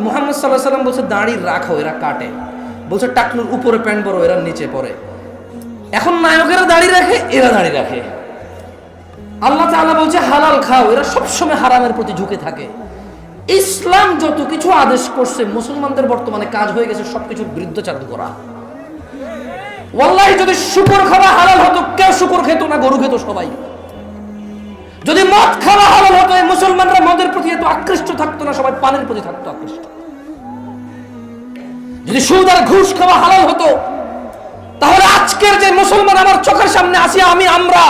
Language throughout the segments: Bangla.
মুহাম্মদ সাল্লাল্লাহু আলাইহি সাল্লাম বলছে দাড়ি রাখো, এরা কাটে। বলছে টাকনুর উপরে প্যান্ট পরো, এরা নিচে পরে। এখন নায়কেরা দাড়ি রাখে, এরা দাড়ি রাখে। আল্লাহ তাআলা বলছে হালাল খাও, এরা সবসময় হারামের প্রতি ঝুঁকে থাকে। ইসলাম যত কিছু আদেশ করছে, মুসলমানদের বর্তমানে কাজ হয়ে গেছে সবকিছুর বিরুদ্ধাচরণ করা। ওয়াল্লাহি যদি শুকর খাওয়া হালাল হতো, কেউ শুকর খেত না, গরু খেত সবাই। যদি মদ খাওয়া হালাল হতো, এই মুসলমানরা মদের প্রতি এত আকৃষ্ট থাকতো না, সবাই পানের প্রতি থাকতো আকৃষ্ট। যদি সুদ আর ঘুষ খাওয়া হালাল হতো, তাহলে আজকের যে মুসলমান আমার চোখের সামনে আসি, আমরা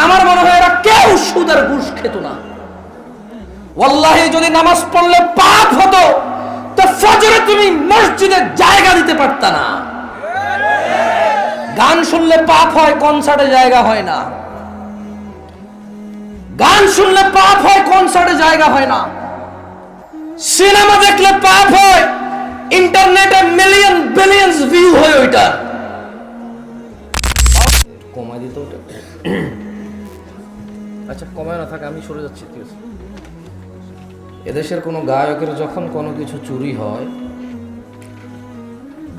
আমার মনে হয় এরা কেউ সুদ আর ঘুষ খেত না। ওয়াল্লাহি যদি নামাজ পড়লে পাপ হতো, তো ফজরে তুমি মসজিদে জায়গা দিতে পারতা না। গান শুনলে পাপ হয়, কনসার্টে জায়গা হয় না। গান শুনলে পাপ হয়, কনসার্টে জায়গা হয় না। সিনেমা দেখলে পাপ হয়, ইন্টারনেটে মিলিয়ন বিলিয়ন্স ভিউ হয় ওইটা। কমাই দিত ওটা। আচ্ছা কমায় না থাকে, আমি সরে যাচ্ছি, ঠিক আছে। এদেশের কোনো গায়কের যখন কোনো কিছু চুরি হয়,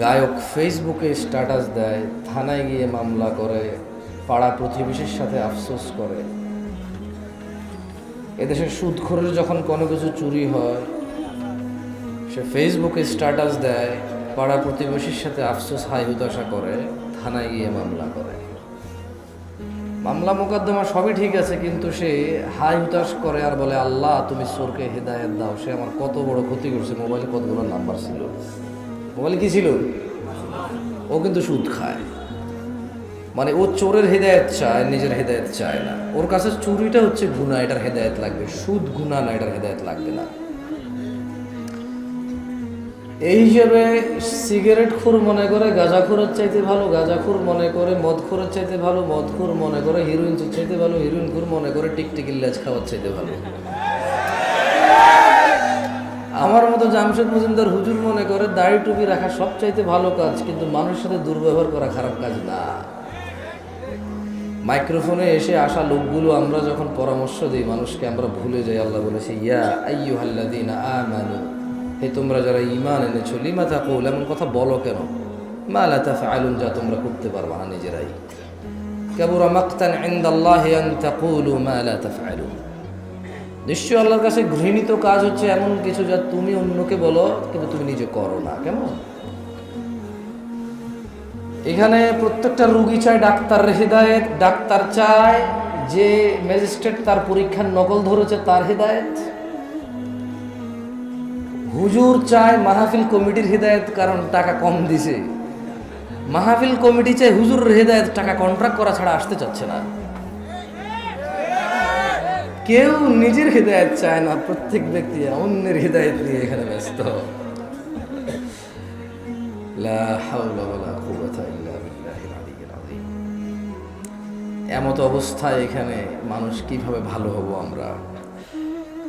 গায়ক ফেসবুকে স্ট্যাটাস দেয়, থানায় গিয়ে মামলা করে, পাড়া প্রতিবেশীর সাথে আফসোস করে। এদেশের সুদখোরের যখন কোনো কিছু চুরি হয়, সে ফেসবুকে স্ট্যাটাস দেয়, পাড়া প্রতিবেশীর সাথে আফসোস হাই হুতাশা করে, থানায় গিয়ে মামলা করে। মামলা মোকদ্দমা সবই ঠিক আছে, কিন্তু সে হাই হুতাশ করে আর বলে আল্লাহ তুমি চোরকে হেদায়েত দাও। সে আমার কত বড় ক্ষতি করছে। মোবাইলে কতগুলো নাম্বার ছিল, মোবাইলে কি ছিল, ও কিন্তু সুদ খায়। মানে ও চোরের হেদায়েত চায়, নিজের হেদায়েত চায় না। ওর কাছে চুরিটা হচ্ছে গুনাহ, এটার হেদায়েত লাগবে। সুদ গুনাহ না, এটার হেদায়েত লাগবে না। এই হিসেবে সিগারেটখোর মনে করে গাঁজাখোরের চাইতে ভালো, গাঁজাখোর মনে করে মদখোরের চাইতে ভালো, মদখোর মনে করে হিরোইন চাইতে ভালো, হিরোইনখোর মনে করে টিকটিকির লেজ খাওয়ার চাইতে ভালো। আমার মতো জামশেদ মজুমদার হুজুর মনে করে দাড়ি টুপি রাখা সব চাইতে ভালো কাজ, কিন্তু মানুষের সাথে দুর্ব্যবহার করা খারাপ কাজ না। মাইক্রোফোনে এসে আসা লোকগুলো আমরা যখন পরামর্শ দিই মানুষকে, আমরা ভুলে যাই আল্লাহ বলেছে ইয়া আইয়ুহাল্লাযীনা আমানু, হে তোমরা যারা ঈমান এনেছো, লিমা তাকুল, এমন কথা বলো কেন, মা লা তাফআলুন, যা তোমরা করতে পারবে না নিজেরাই। কাবুরা মাকতান ইনদাল্লাহি আন তাকুলু মা লা তাফআলুন, নিশ্চয়ই আল্লাহর কাছে ঘৃণিত কাজ হচ্ছে এমন কিছু যা তুমি অন্যকে বলো কিন্তু তুমি নিজে করো না। কেমন? এখানে প্রত্যেকটা রোগী চায় ডাক্তারের হেদায়েত, ডাক্তার চায় যে ম্যাজিস্ট্রেট তার পরীক্ষার নকল ধরেছে তার হেদায়েত, হুজুর চায় মাহফিল কমিটির হেদায়েত কারণ টাকা কম দিছে, মাহফিল কমিটি চায় হুজুরের হেদায়েত, টাকা কন্ট্রাক্ট করা ছাড়া আসতে চাচ্ছে না। কেউ নিজের হেদায়েত চায় না, প্রত্যেক ব্যক্তি অন্যের হেদায়েত নিয়ে এখানে ব্যস্ত। লা হাওলা ওয়ালা কুওয়াতা ইল্লা বিল্লাহিল আলিয়্যিল আযীম। এমত অবস্থায় এখানে মানুষ কিভাবে ভালো হব আমরা,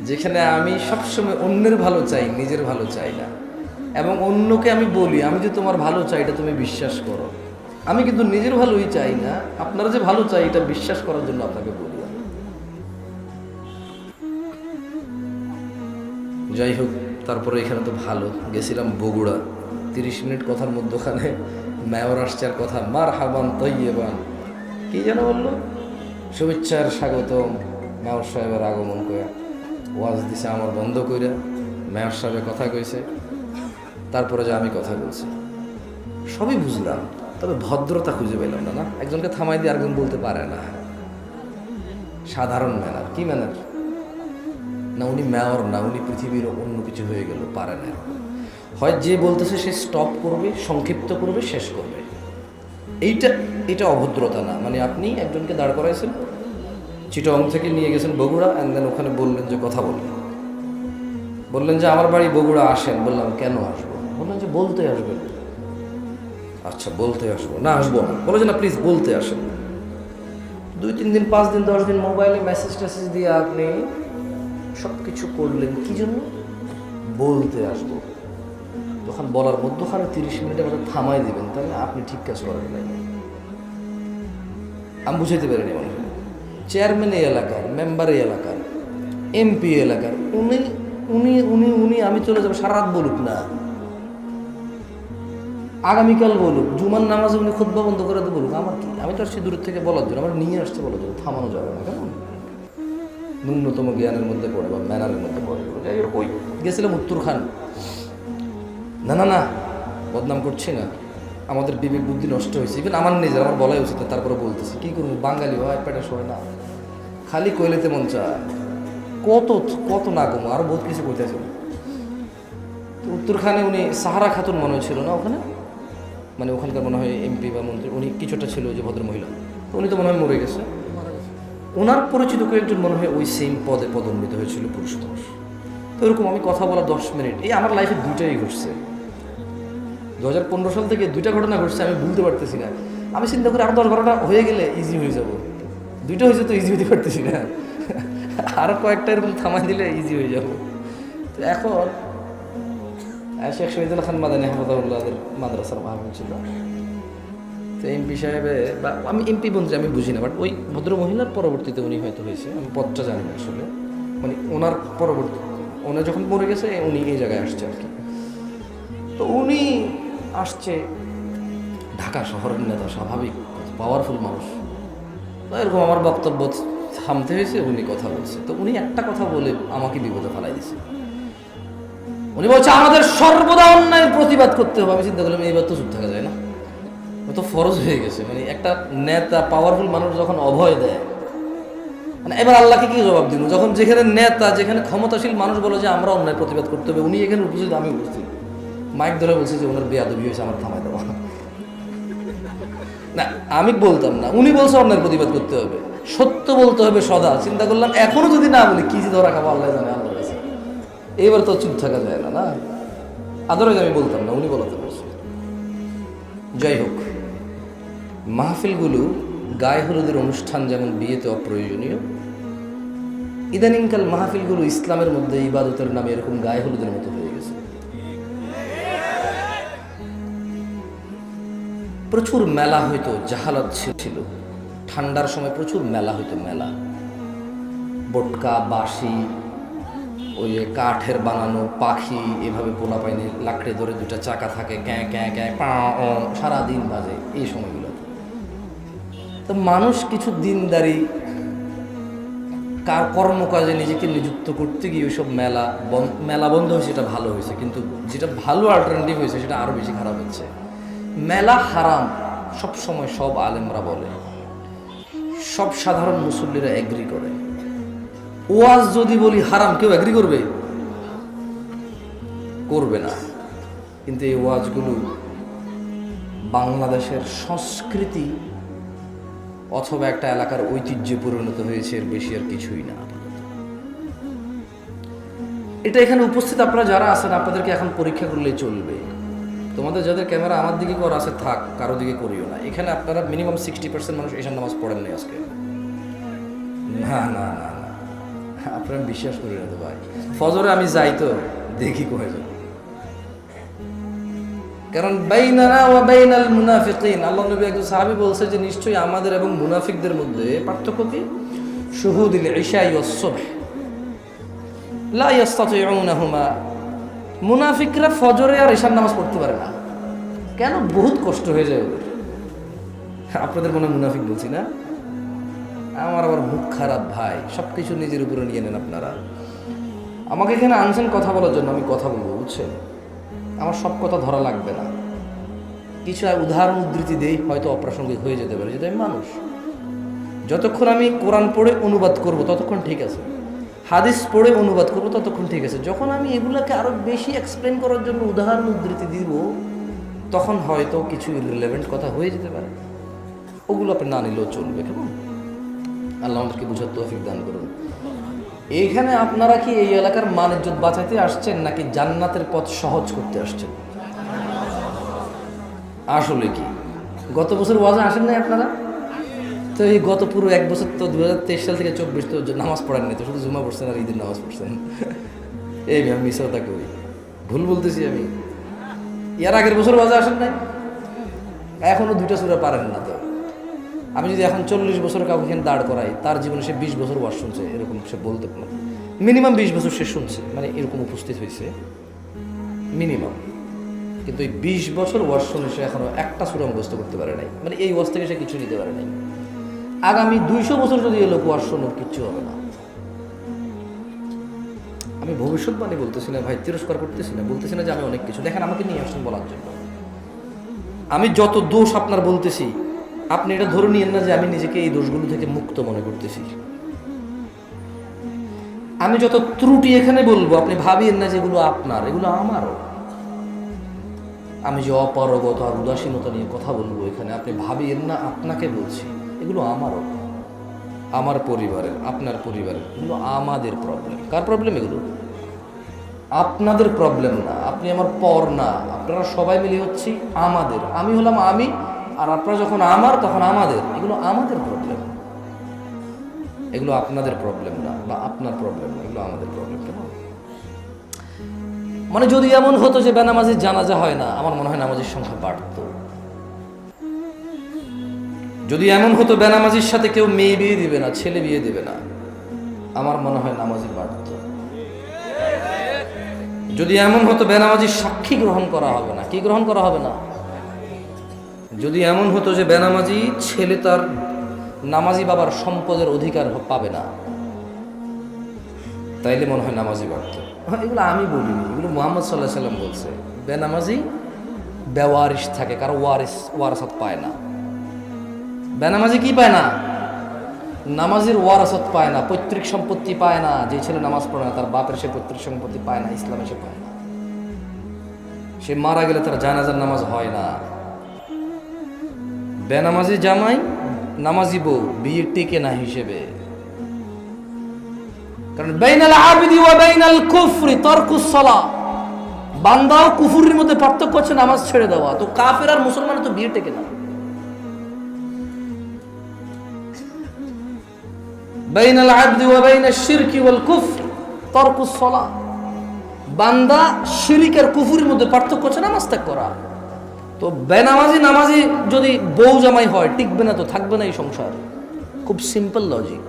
যেখানে আমি সবসময় অন্যের ভালো চাই, নিজের ভালো চাই না। এবং অন্যকে আমি বলি আমি যে তোমার ভালো চাই এটা তুমি বিশ্বাস করো, আমি কিন্তু নিজের ভালোই চাই না, আপনারা যে ভালো চাই এটা বিশ্বাস করার জন্য আপনাকে বলি। যাই হোক, তারপরে এখানে তো ভালো গেছিলাম বগুড়া, 30 মিনিট কথার মধ্যখানে মেয়র আসছে আর কথা, মারহাবান তৈয়বান, কি যেন বললো, শুভেচ্ছার স্বাগতম, মেয়র সাহেবের আগমন করে ওয়াজ দিছে আমার বন্ধ করে, মেয়র সাহেবের কথা কইছে, তারপরে যে আমি কথা বলছি সবই বুঝলাম, তবে ভদ্রতা খুঁজে পেলাম না। না, একজনকে থামাই দিয়ে আরেকজন বলতে পারে না, সাধারণ ম্যানার। কি ম্যানার? না উনি মেয়র না, উনি পৃথিবীর অন্য কিছু হয়ে গেল, পারে না। হয় যে বলতেছে সে স্টপ করবে, সংক্ষিপ্ত করবে, শেষ করবে। এইটা অভদ্রতা না। মানে আপনি একজনকে দাঁড় করাইছেন, চিটং থেকে নিয়ে গেছেন বগুড়া, অ্যান্ড দেন ওখানে বললেন যে কথা বললেন যে আমার বাড়ি বগুড়া, আসেন। বললাম কেন আসবো? বললেন যে বলতে আসবেন। আচ্ছা বলতে আসবো, না আসবো না। বলে যে না প্লিজ বলতে আসেন। 2-3 দিন 5 দিন 10 দিন মোবাইলে মেসেজ টেসেজ দিয়ে আপনি সব কিছু করলেন কি জন্য? বলতে আসবো। তখন বলার মধ্যখানে 30 মিনিটের মধ্যে থামাই দিবেন, তাহলে আপনি ঠিক কাজ করেন নাই। আমি বুঝাইতে পারিনি মনে হয়। চেয়ারম্যান এই এলাকার, মেম্বার এই এলাকার, এমপি এলাকার, উনি উনি উনি উনি আমি চলে যাবো, সারা রাত বলুক না, আগামীকাল বলুক, জুমার নামাজে উনি খুতবা বন্ধ করে দিয়ে বলুক, আমার কি, আমি তো আসছি দূরের থেকে বলার জন্য, আমার নিয়ে আসতে বলার জন্য, থামানো যাবে না কেমন? ন্যূনতম জ্ঞানের মধ্যে পড়ে বা ম্যানারের মধ্যে পড়ে। ওই গেছিলাম উত্তরখান, না না না বদনাম করছি না, আমাদের বিবেক বুদ্ধি নষ্ট হয়েছে, ইভেন আমার নিজের, আমার বলাই উচিত না, তারপরে বলতেছি কী করবো, বাঙালি হয় পেটে শোয় না, খালি কইলেতে মন চায়, কত কত না কমো, আরও বহুত কিছু করতেছে। উত্তরখানে উনি সাহারা খাতুন মনে ছিল না ওখানে, মানে ওখানকার মনে হয় এমপি বা মন্ত্রী, উনি কিছুটা ছিল যে ভদ্র মহিলা, উনি তো মনে হয় মরে গেছে। ওনার পরিচিত কয়েকজন মনে হয় ওই সেম পদে পদোন্নীত হয়েছিল পুরুষ মানুষ। তো এরকম আমি কথা বলা 10 মিনিট, এই আমার লাইফে দুইটাই ঘটছে। 2015 সাল থেকে দুইটা ঘটনা ঘটছে, আমি ভুলতে পারতেছি না। আমি চিন্তা করি আরও 10-12টা হয়ে গেলে ইজি হয়ে যাব, দুইটা হয়েছে তো ইজি হতে পারতেছি না, আরও কয়েকটা এরকম থামাই দিলে ইজি হয়ে যাব। তো এখন শেখ শহীদুল্লাহ খান মাদানী হাফিজাহুল্লাহর মাদ্রাসার মাহফিল ছিল, তো এমপি সাহেবে বা আমি এমপি মন্ত্রী আমি বুঝি না, বাট ওই ভদ্র মহিলার পরবর্তীতে উনি হয়তো হয়েছে, আমি পদটা জানি না আসলে, মানে ওনার পরবর্তী, ওনার যখন মরে গেছে উনি এই জায়গায় আসছে আর কি। তো উনি আসছে, ঢাকা শহরের নেতা, স্বাভাবিক পাওয়ারফুল মানুষ, তো এরকম আমার বক্তব্য থামতে হয়েছে, উনি কথা বলছে। তো উনি একটা কথা বলে আমাকে বিপদে ফেলাই দিছে। উনি বলছে আমাদের সর্বদা অন্যায়ের প্রতিবাদ করতে হবে। আমি চিন্তা করলাম এইবার তো চুপ থাকা যায় না, ও তো ফরজ হয়ে গেছে। মানে একটা নেতা পাওয়ারফুল মানুষ যখন অভয় দেয়, মানে এবার আল্লাহকে কি জবাব দিব? যখন যেখানে নেতা, যেখানে ক্ষমতাশীল মানুষ বলে যে আমরা অন্যায় প্রতিবাদ করতে হবে, উনি এখানে উপস্থিত, আমি উপস্থিত, মাইক ধরে বলছে যে ওনার বেয়াদবি হয়েছে, আমার থামাই দেওয়া না, আমি বলতাম না, উনি বলছে অন্যায়ের প্রতিবাদ করতে হবে, সত্য বলতে হবে সদা। চিন্তা করলাম এখনো যদি না বলি কি যে ধরা খাবো আল্লাহ জানে, আল্লাহ কাছে। এবার তো চুপ থাকা যায় না, না আদরজ আমি বলতাম না, উনি বলাতে পারছে। যাই হোক, মাহফিলগুলো গায়ে হলুদের অনুষ্ঠান যেমন বিয়েতে অপ্রয়োজনীয়, ইদানিংকাল মাহফিলগুলো ইসলামের মধ্যে ইবাদতের নামে এরকম গায়ে হলুদের মতো হয়ে গেছে। প্রচুর মেলা হইতো, জাহালাত ছিল, ঠান্ডার সময় প্রচুর মেলা হইতো, মেলা, বটকা, বাঁশি, ওই কাঠের বানানো পাখি, এভাবে পোলা পাইনি লাকড়ি ধরে দুটা চাকা থাকে, ক্যাঁ ক্যাঁ ক্যাঁ সারাদিন বাজে এই সময়গুলোতে। তো মানুষ কিছু দিনদারি কর্মকাজে নিজেকে নিযুক্ত করতে গিয়ে ওইসব মেলা বন্ধ হয়েছে, এটা ভালো হয়েছে, কিন্তু যেটা ভালো অল্টারনেটিভ হয়েছে সেটা আরও বেশি খারাপ হচ্ছে। মেলা হারাম সব সময় সব আলেমরা বলে, সব সাধারণ মুসল্লিরা এগ্রি করে। ওয়াজ যদি বলি হারাম, কেউ এগ্রি করবে? করবে না। কিন্তু এই ওয়াজগুলো বাংলাদেশের সংস্কৃতি অথবা একটা এলাকার ঐতিহ্যে পরিণত হয়েছে, এর বেশি আর কিছুই না। এটা এখানে উপস্থিত আপনারা যারা আছেন, আপনাদেরকে এখন পরীক্ষা করলেই চলবে। তোমাদের যাদের ক্যামেরা আমার দিকে করা আছে থাক, কারো দিকে করিও না। এখানে আপনারা মিনিমাম 60% মানুষ এশার নামাজ পড়েন নাই আজকে। না না না না, আপনারা বিশ্বাস করি না তো ভাই। ফজরে আমি যাই তো দেখি কোথায় যাই, কারণ বাইনানা ওয়া বাইনাল মুনাফিকিন, আল্লাহ নবী একজন সাহাবী বলছে যে নিশ্চয়ই আমাদের এবং মুনাফিকদের মধ্যে পার্থক্য কি? শুহুদুল ইশাই ওয়াস সুবহ লা ইস্তাতিউনাহুমা। মুনাফিকরা ফজরে আর ইশার নামাজ পড়তে পারে না। কেন? বহুত কষ্ট হয়ে যায় ওদের। আপনাদের মনে মুনাফিক বলছি না? আমার আবার মুখ খারাপ ভাই, সব কিছু নিজের উপরে নিয়ে নেন আপনারা। আমাকে এখানে আনছেন কথা বলার জন্য, আমি কথা বলবো, বুঝছেন? আমার সব কথা ধরা লাগবে না, কিছু উদাহরণ উদ্ধৃতি দেই, হয়তো অপ্রাসঙ্গিক হয়ে যেতে পারে, যেটা আমি মানুষ। যতক্ষণ আমি কোরআন পড়ে অনুবাদ করব ততক্ষণ ঠিক আছে, হাদিস পড়ে অনুবাদ করব ততক্ষণ ঠিক আছে। যখন আমি এগুলোকে আরও বেশি এক্সপ্লেন করার জন্য উদাহরণ উদ্ধৃতি দিব, তখন হয়তো কিছু ইররিলেভেন্ট কথা হয়ে যেতে পারে, ওগুলো আপনি না নিলেও চলবে। কেমন? আল্লাহ আমাদেরকে বুঝার তৌফিক দান করুন। এইখানে আপনারা কি এই এলাকার মান ইজ্জত বাঁচাতে আসছেন নাকি জান্নাতের পথ সহজ করতে আসছেন? আসলে কি গত বছর ওয়াজে আসেন নাই আপনারা? তো এই গত পুরো এক বছর তো 2023 সাল থেকে 24 তো নামাজ পড়েননি, তো শুধু জুমা পড়ছেন আর ঈদের নামাজ পড়ছেন। এই আমি মিশরতা করি, ভুল বলতেছি আমি? এর আগের বছর ওয়াজে আসেন নাই? এখনো 2টা সূরা পারেন না। তো আমি যদি এখন 40 বছর কাউকে এখানে দাঁড় করাই, তার জীবনে সে 20 বছর ওয়াজ শুনছে, এরকম সে বলতে পারে। মিনিমাম 20 বছর সে শুনছে, মানে এরকম উপস্থিত হয়েছে মিনিমাম। কিন্তু এই 20 বছর ওয়াজ শুনে সে এখনো একটা সূরা মুখস্থ করতে পারে নাই, মানে এই ওয়াজ থেকে সে কিছু নিতে পারে নাই। আগামী 200 বছর যদি এ লোক ওয়াজ শুনুক কিচ্ছু হবে না। আমি ভবিষ্যৎবাণী বলতেছি না ভাই, তিরস্কার করতেছি না, বলতেছি না যে আমি অনেক কিছু, দেখেন আমাকে নিয়ে আসছেন বলার জন্য। আমি যত দোষ আপনার বলতেছি, আপনি এটা ধরে নিয়েন না যে আমি নিজেকে এই দোষগুলো থেকে মুক্ত মনে করতেছি। আমি যত ত্রুটি এখানে বলবো আপনি ভাবিয়েন না যে এগুলো আপনার, এগুলো আমারও। আমি যে অপারগতা আর উদাসীনতা নিয়ে কথা বলবো এখানে, আপনি ভাবিয়েন না আপনাকে বলছি, এগুলো আমারও, আমার পরিবারের, আপনার পরিবারের, এগুলো আমাদের প্রবলেম। কার প্রবলেম এগুলো? আপনাদের প্রবলেম না, আপনি আমার পর না, আপনারা সবাই মিলে হচ্ছি আমাদের। আমি হলাম আমি, আর আপনারা যখন আমার তখন আমাদের। এগুলো আমাদের প্রবলেম, এগুলো আপনাদের প্রবলেম না, বা আপনার প্রবলেম না, এগুলো আমাদের প্রবলেম। কেমন? মানে যদি এমন হতো যে বেনামাজির জানাজা হয় না, আমার মনে হয় নামাজের সংখ্যা বাড়ত। যদি এমন হতো বেনামাজির সাথে কেউ মেয়ে বিয়ে দিবে না, ছেলে বিয়ে দিবে না, আমার মনে হয় নামাজি বাড়ত। যদি এমন হতো বেনামাজির সাক্ষী গ্রহণ করা হবে না, কি গ্রহণ করা হবে না? যদি এমন হতো যে বেনামাজি ছেলে তার নামাজি বাবার সম্পদের অধিকার পাবে না, তাইলে মনে হয় নামাজি বাড়ত। এগুলো আমি বলিনি, এগুলো মুহাম্মদ সাল্লাল্লাহু আলাইহি সাল্লাম বলছে। বেনামাজি বেওয়ারিশ থাকে, কারো ওয়ারাসাত পায় না। বেনামাজি কি পায় না? নামাজের ওয়ারাসাত পায় না, পৈতৃক সম্পত্তি পায় না। যে ছেলে নামাজ পড়ে না তার বাপের সে পৈতৃক সম্পত্তি পায় না, ইসলামে সে পায় না। সে মারা গেলে তার জানাজার নামাজ হয় না। বেনামাজি জামাই নামাজি বউ বিয়ে টিকে না হিসেবে। কারণ বাইনাল আবিদি ওয়া বাইনাল কুফরি তারকুস সালাহ, বান্দা ও কুফরের মধ্যে পার্থক্য হচ্ছে নামাজ ছেড়ে দেওয়া। তো কাফের আর মুসলমানের তো বিয়ে টেকে না। বাইনাল আবদি ওয়া বাইনাশ শিরকি ওয়াল কুফর তারকুস সালাহ, বান্দা শিরক আর কুফরের মধ্যে পার্থক্য হচ্ছে নামাজ ত্যাগ করা। তো বেনামাজি নামাজি যদি বউ জামাই হয়, টিকবে না, তো থাকবে না এই সংসার। খুব সিম্পল লজিক।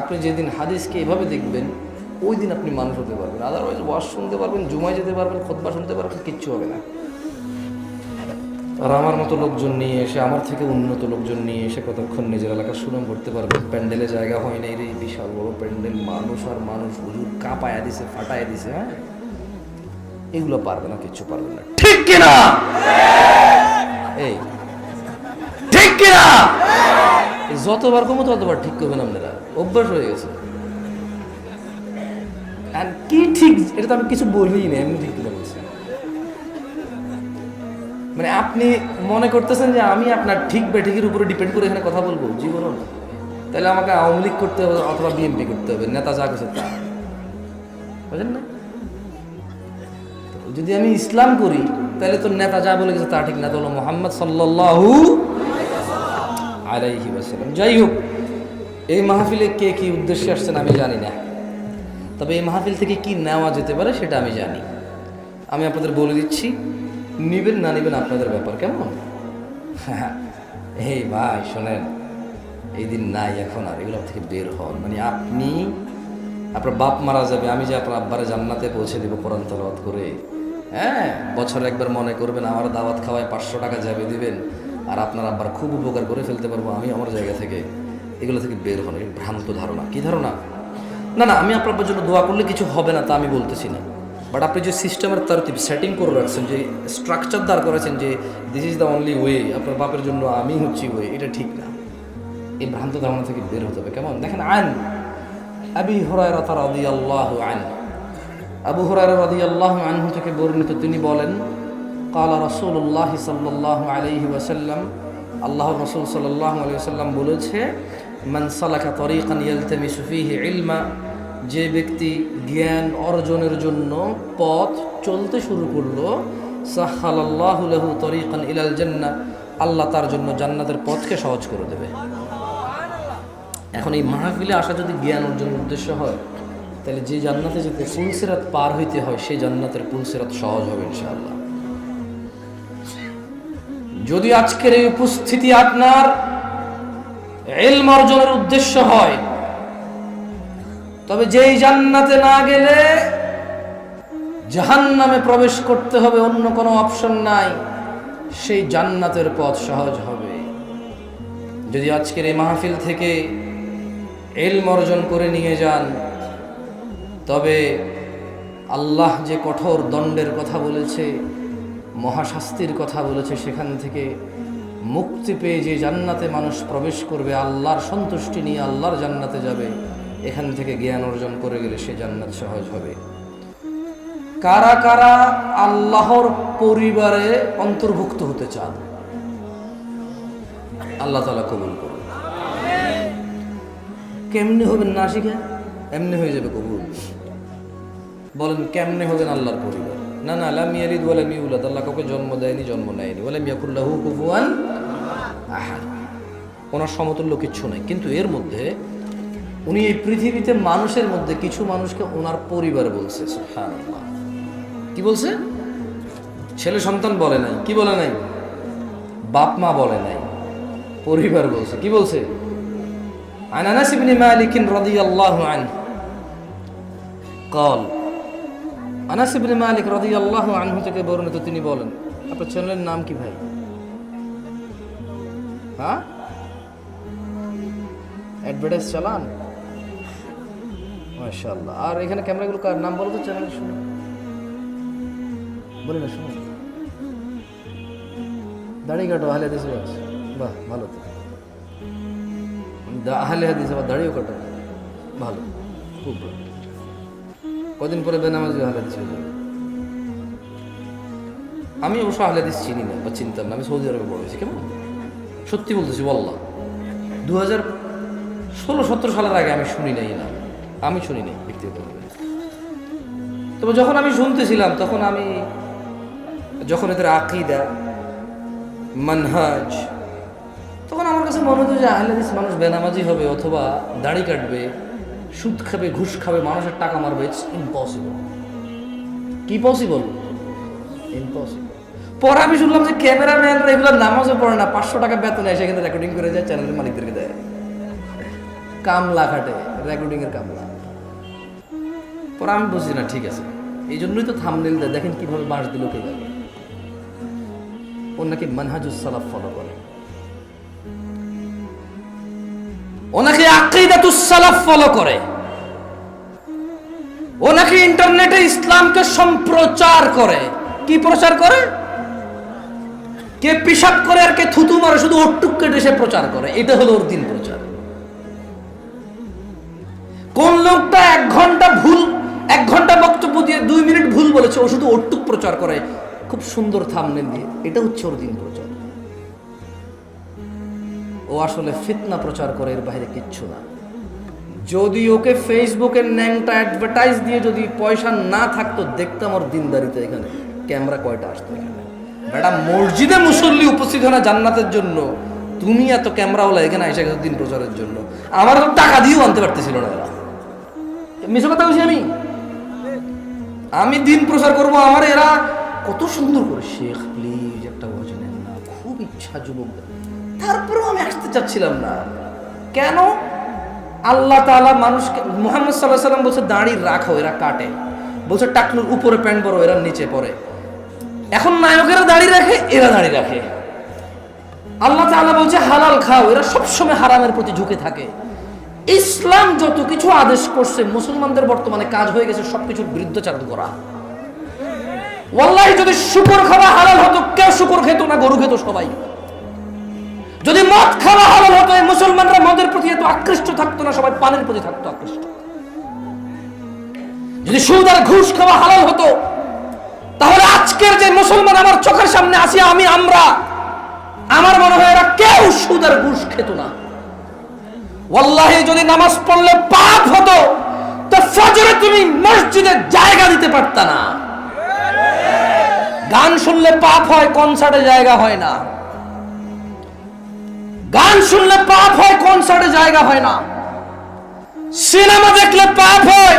আপনি যেদিন হাদিসকে এভাবে দেখবেন ওই দিন আপনি মানুষ হতে পারবেন। আদারওয়াইজ ওয়াজ শুনতে পারবেন, জুমায় যেতে পারবেন, খুতবা শুনতে পারবেন, কিচ্ছু হবে না। আর আমার মতো লোকজন নিয়ে এসে, আমার থেকে উন্নত লোকজন নিয়ে এসে কতক্ষণ নিজের এলাকার সুনাম করতে পারবেন। প্যান্ডেলে জায়গা হয় না, এই বিশাল বড় প্যান্ডেল, মানুষ আর মানুষ, হুজুর কাঁপায়া দিছে, ফাটায়া দিছে। হ্যাঁ, এগুলো পারবে না, কিচ্ছু পারবে না। ঠিক কিনা? এই ঠিক কিনা? যতবার কমো ততবার ঠিক করবেন আপনারা, অভ্যাস হয়ে গেছে। আর কি ঠিক, এটা তো আমি কিছু বলিই না, এমনি ঠিক করে বলছি। মানে আপনি মনে করতেছেন যে আমি আপনার ঠিক বেঠিকের উপরে ডিপেন্ড করে এখানে কথা বলবো? জীবনও না। তাহলে আমাকে আওয়ামী লীগ করতে হবে অথবা বিএনপি করতে হবে, নেতা যা কিছু তা, বুঝলেন না? যদি আমি ইসলাম করি তাহলে তো নেতা যা বলে গেছে তা ঠিক না, তো হলো মুহাম্মদ সাল্লাল্লাহু আলাইহি ওয়াসাল্লাম। যাই হোক, এই মাহফিলে কে কি উদ্দেশ্যে আসছেন আমি জানি না, তবে এই মাহফিল থেকে কি নেওয়া যেতে পারে সেটা আমি জানি। আমি আপনাদের বলে দিচ্ছি, নিবেন না নিবেন আপনাদের ব্যাপার। কেমন? এই ভাই শোনেন, এই দিন নাই এখন, আর এগুলো থেকে বের হন। মানে আপনি, আপনার বাপ মারা যাবে, আমি যে আপনার আব্বারে জান্নাতে পৌঁছে দিব কোরআন তেলাওয়াত করে। হ্যাঁ, বছরে একবার মনে করবেন আমার দাওয়াত খাওয়ায় 500 টাকা যাবে দিবেন, আর আপনার আব্বার খুব উপকার করে ফেলতে পারবো আমি আমার জায়গা থেকে। এগুলো থেকে বের হন। এই ভ্রান্ত ধারণা। কি ধারণা? না না, আমি আপনার জন্য দোয়া করলে কিছু হবে না তা আমি বলতেছি না, বাট আপনি যে সিস্টেমের তারতিব সেটিং করে রাখছেন, যে স্ট্রাকচার দাঁড় করেছেন যে this is the only way, আপনার বাপের জন্য আমি হচ্ছি ওয়ে, এটা ঠিক না। এই ভ্রান্ত ধারণা থেকে বের হতে হবে। কেমন? দেখেন, আন আবি হুরায়রা রাদিয়াল্লাহু আনহু, আবু হুরায়রা রাদিয়াল্লাহু আনহু থেকে বর্ণিত, তিনি বলেন, ক্বালা রাসূলুল্লাহ সাল্লাল্লাহু আলাইহি ওয়াসাল্লাম, আল্লাহর রাসূল সাল্লাল্লাহু আলাইহি ওয়াসাল্লাম বলেছে, মান সালাকা তরিকান ইয়ালতামিসু ফীহি ইলমা, যে ব্যক্তি জ্ঞান অর্জনের জন্য পথ চলতে শুরু করলো, সাহালাল্লাহু লাহু তরিকান ইলাল জান্নাহ, আল্লাহ তার জন্য জান্নাতের পথকে সহজ করে দেবে। এখন এই মাহফিলে আসা যদি জ্ঞান অর্জনের উদ্দেশ্য হয়, তাহলে যে জান্নাতে যেতে পুলসিরাত পার হইতে হয়, সেই জান্নাতের পুলসিরাত সহজ হবে ইনশাআল্লাহ। যদি আজকের এই উপস্থিতি আপনার ইলম অর্জনের উদ্দেশ্য হয়, তবে যেই জান্নাতে না গেলে জাহান্নামে প্রবেশ করতে হবে, অন্য কোনো অপশন নাই, সেই জান্নাতের পথ সহজ হবে। যদি আজকের এই মাহফিল থেকে ইলম অর্জন করে নিয়ে যান, তবে আল্লাহ যে কঠোর দণ্ডের কথা বলেছে, মহাশাস্তির কথা বলেছে, সেখান থেকে মুক্তি পেয়ে যে জান্নাতে মানুষ প্রবেশ করবে, আল্লাহর সন্তুষ্টি নিয়ে আল্লাহর জান্নাতে যাবে, এখান থেকে জ্ঞান অর্জন করে গেলে সে জান্নাত সহজ হবে। কারা কারা আল্লাহর পরিবারে অন্তর্ভুক্ত হতে চান? আল্লাহ তাআলা কবুল করুন। কেমনে হবেন না শিখে? এমনি হয়ে যাবে কবুল। বলেন কেমনে হবেন আল্লাহর পরিবার? না না, লাম ইয়ালিদ ওয়া লাম ইউলাদ, আল্লাহ কাউকে জন্ম দেয়নি, জন্ম নেয়নি। ওয়া লাম ইয়াকুল লাহু কুফুয়ান আহাদ, ওনার সমতুল্য কিচ্ছু নাই। কিন্তু এর মধ্যে উনি এই পৃথিবীতে মানুষের মধ্যে কিছু মানুষকে ওনার পরিবার বলছে। সুবহানাল্লাহ। কি বলছে? ছেলে সন্তান বলে নাই, কি বলে নাই? বাপ মা বলে নাই, পরিবার বলছে। কি বলছে? আন আনাস ইবনে মালিক রাদিয়াল্লাহু আনহু قال, আনাস ইবনে মালিক রাদিয়াল্লাহু আনহু থেকে বর্ণিত, তিনি বলেন, আপনার ছেলের নাম কি ভাই? হ্যাঁ, অ্যাডভার্টাইজ চালান? মাশাআল্লাহ। আর এখানে ক্যামেরাগুলো কার নাম বলো তো, চ্যানেল শুনে বলি না, শুনুন। দাড়ি কাটো, আহলে হাদিস। বাহ, ভালো তো। আহলে হাদিস আবার দাড়িও কাটো, ভালো, খুব ভালো। কদিন পরে বেনামাজি আহলে হাদিস হয়ে যাবে। আমি অবশ্য আহলে হাদিস চিনি না বা চিনতাম না, আমি সৌদি আরবে বড় হয়েছি। কেমন সত্যি বলতেছি, ওয়াল্লাহ 2016-17 সালের আগে আমি শুনি নাই না, আমি শুনি নাই ব্যক্তিগতভাবে। তবে যখন আমি শুনতেছিলাম, যখন এদের আকীদা, মানহাজ, তখন আমার কাছে মনে হতো যে আহলে হাদিস মানুষ বেনামাজি হবে অথবা দাড়ি কাটবে, সুদ খাবে, ঘুষ খাবে, মানুষের টাকা মারবে। It's impossible. কি পসিবল? ইম্পসিবল। পরে আমি শুনলাম যে ক্যামেরাম্যানরা এগুলো নামাজও পড়ে না, 500 টাকা বেতন এসে এখানে রেকর্ডিং করে যায়, চ্যানেলের মালিকদেরকে দেয়। কামলা খাটে, রেকর্ডিং এর কামলা। পরে আমি বুঝি না, ঠিক আছে, এই জন্যই তো থাম্বনেল দেয়, দেখেন কিভাবে বাঁশ দিল কে যাবে। ও নাকি মানহাজুস সালাফ ফলো করে, ও নাকি আকীদাতুস সালাফ ফলো করে, ও নাকি ইন্টারনেটে ইসলামকে সম্প্রচার করে। কি প্রচার করে? কে পিশাব করে আর কে থুতু মারে, শুধু ওটুক কেটে সে প্রচার করে। এটা হলো ওর দিন প্রচার। কোন লোকটা 1 ঘন্টা বক্তব্য দিয়ে 2 মিনিট ভুল বলেছে, ও শুধু ওটুক প্রচার করে খুব সুন্দর থাম্বনেল দিয়ে। এটা হচ্ছে ওর দিন প্রচার। ও আসলে ফিতনা প্রচার করে, এর বাইরে কিচ্ছু না। যদি ওকে ফেসবুকের ন্যাংটা অ্যাডভার্টাইজ দিয়ে যদি পয়সা না থাকতো, দেখতাম ওর দিনদারিতে এখানে ক্যামেরা কয়টা আসতো এখানে। বেটা, মসজিদে মুসল্লি উপস্থিত হয় না জান্নাতের জন্য, তুমি এত ক্যামেরাওয়ালা এখানে এসে গেছো দিন প্রচারের জন্য। আমার তো টাকা দিয়েও আনতে পারতেছিল না এরা। মিশো কথা বলছি আমি দিন প্রচার করবো, আমার এরা কত সুন্দর করে, শেখ প্লিজ একটা ওয়াজ নেন না, খুব ইচ্ছা যুবক। তারপরেও আমি আসতে চাচ্ছিলাম না। কেন? আল্লাহ তাআলা মানুষকে, মুহাম্মদ সাল্লাল্লাহু আলাইহি ওয়াসাল্লাম বলছে দাড়ি রাখো, এরা কাটে। বলছে টাকনুর উপরে প্যান্ট পরো, এরা নিচে পরে। এখন নায়কেরা দাড়ি রাখে, এরা দাড়ি রাখে। আল্লাহ তাআলা বলছে হালাল খাও, এরা সবসময় হারামের প্রতি ঝুঁকে থাকে। ইসলাম যত কিছু আদেশ করছে, মুসলমানদের বর্তমানে কাজ হয়ে গেছে সবকিছুর বিরুদ্ধাচরণ করা। ওয়াল্লাহি যদি শুকর খাওয়া হালাল হতো, কেউ শুকর খেত না, গরু খেত সবাই। যদি মদ খাওয়া হালাল হতো, এই মুসলমানরা মদের প্রতি এত আকৃষ্ট থাকতো না, সবাই পানের প্রতি থাকতো আকৃষ্ট। যদি সুদ আর ঘুষ খাওয়া হালাল হতো, তাহলে আজকের যে মুসলমান আমার চোখের সামনে আসি, আমরা, আমার মনে হয় এরা কেউ সুদ আর ঘুষ খেত না। ওয়াল্লাহি যদি নামাজ পড়লে পাপ হতো, তো ফজরে তুমি মসজিদে জায়গা দিতে পারতা না। গান শুনলে পাপ হয়, কনসার্টে জায়গা হয় না। গান শুনলে পাপ হয়, কনসার্টে জায়গা হয় না। সিনেমা দেখলে পাপ হয়,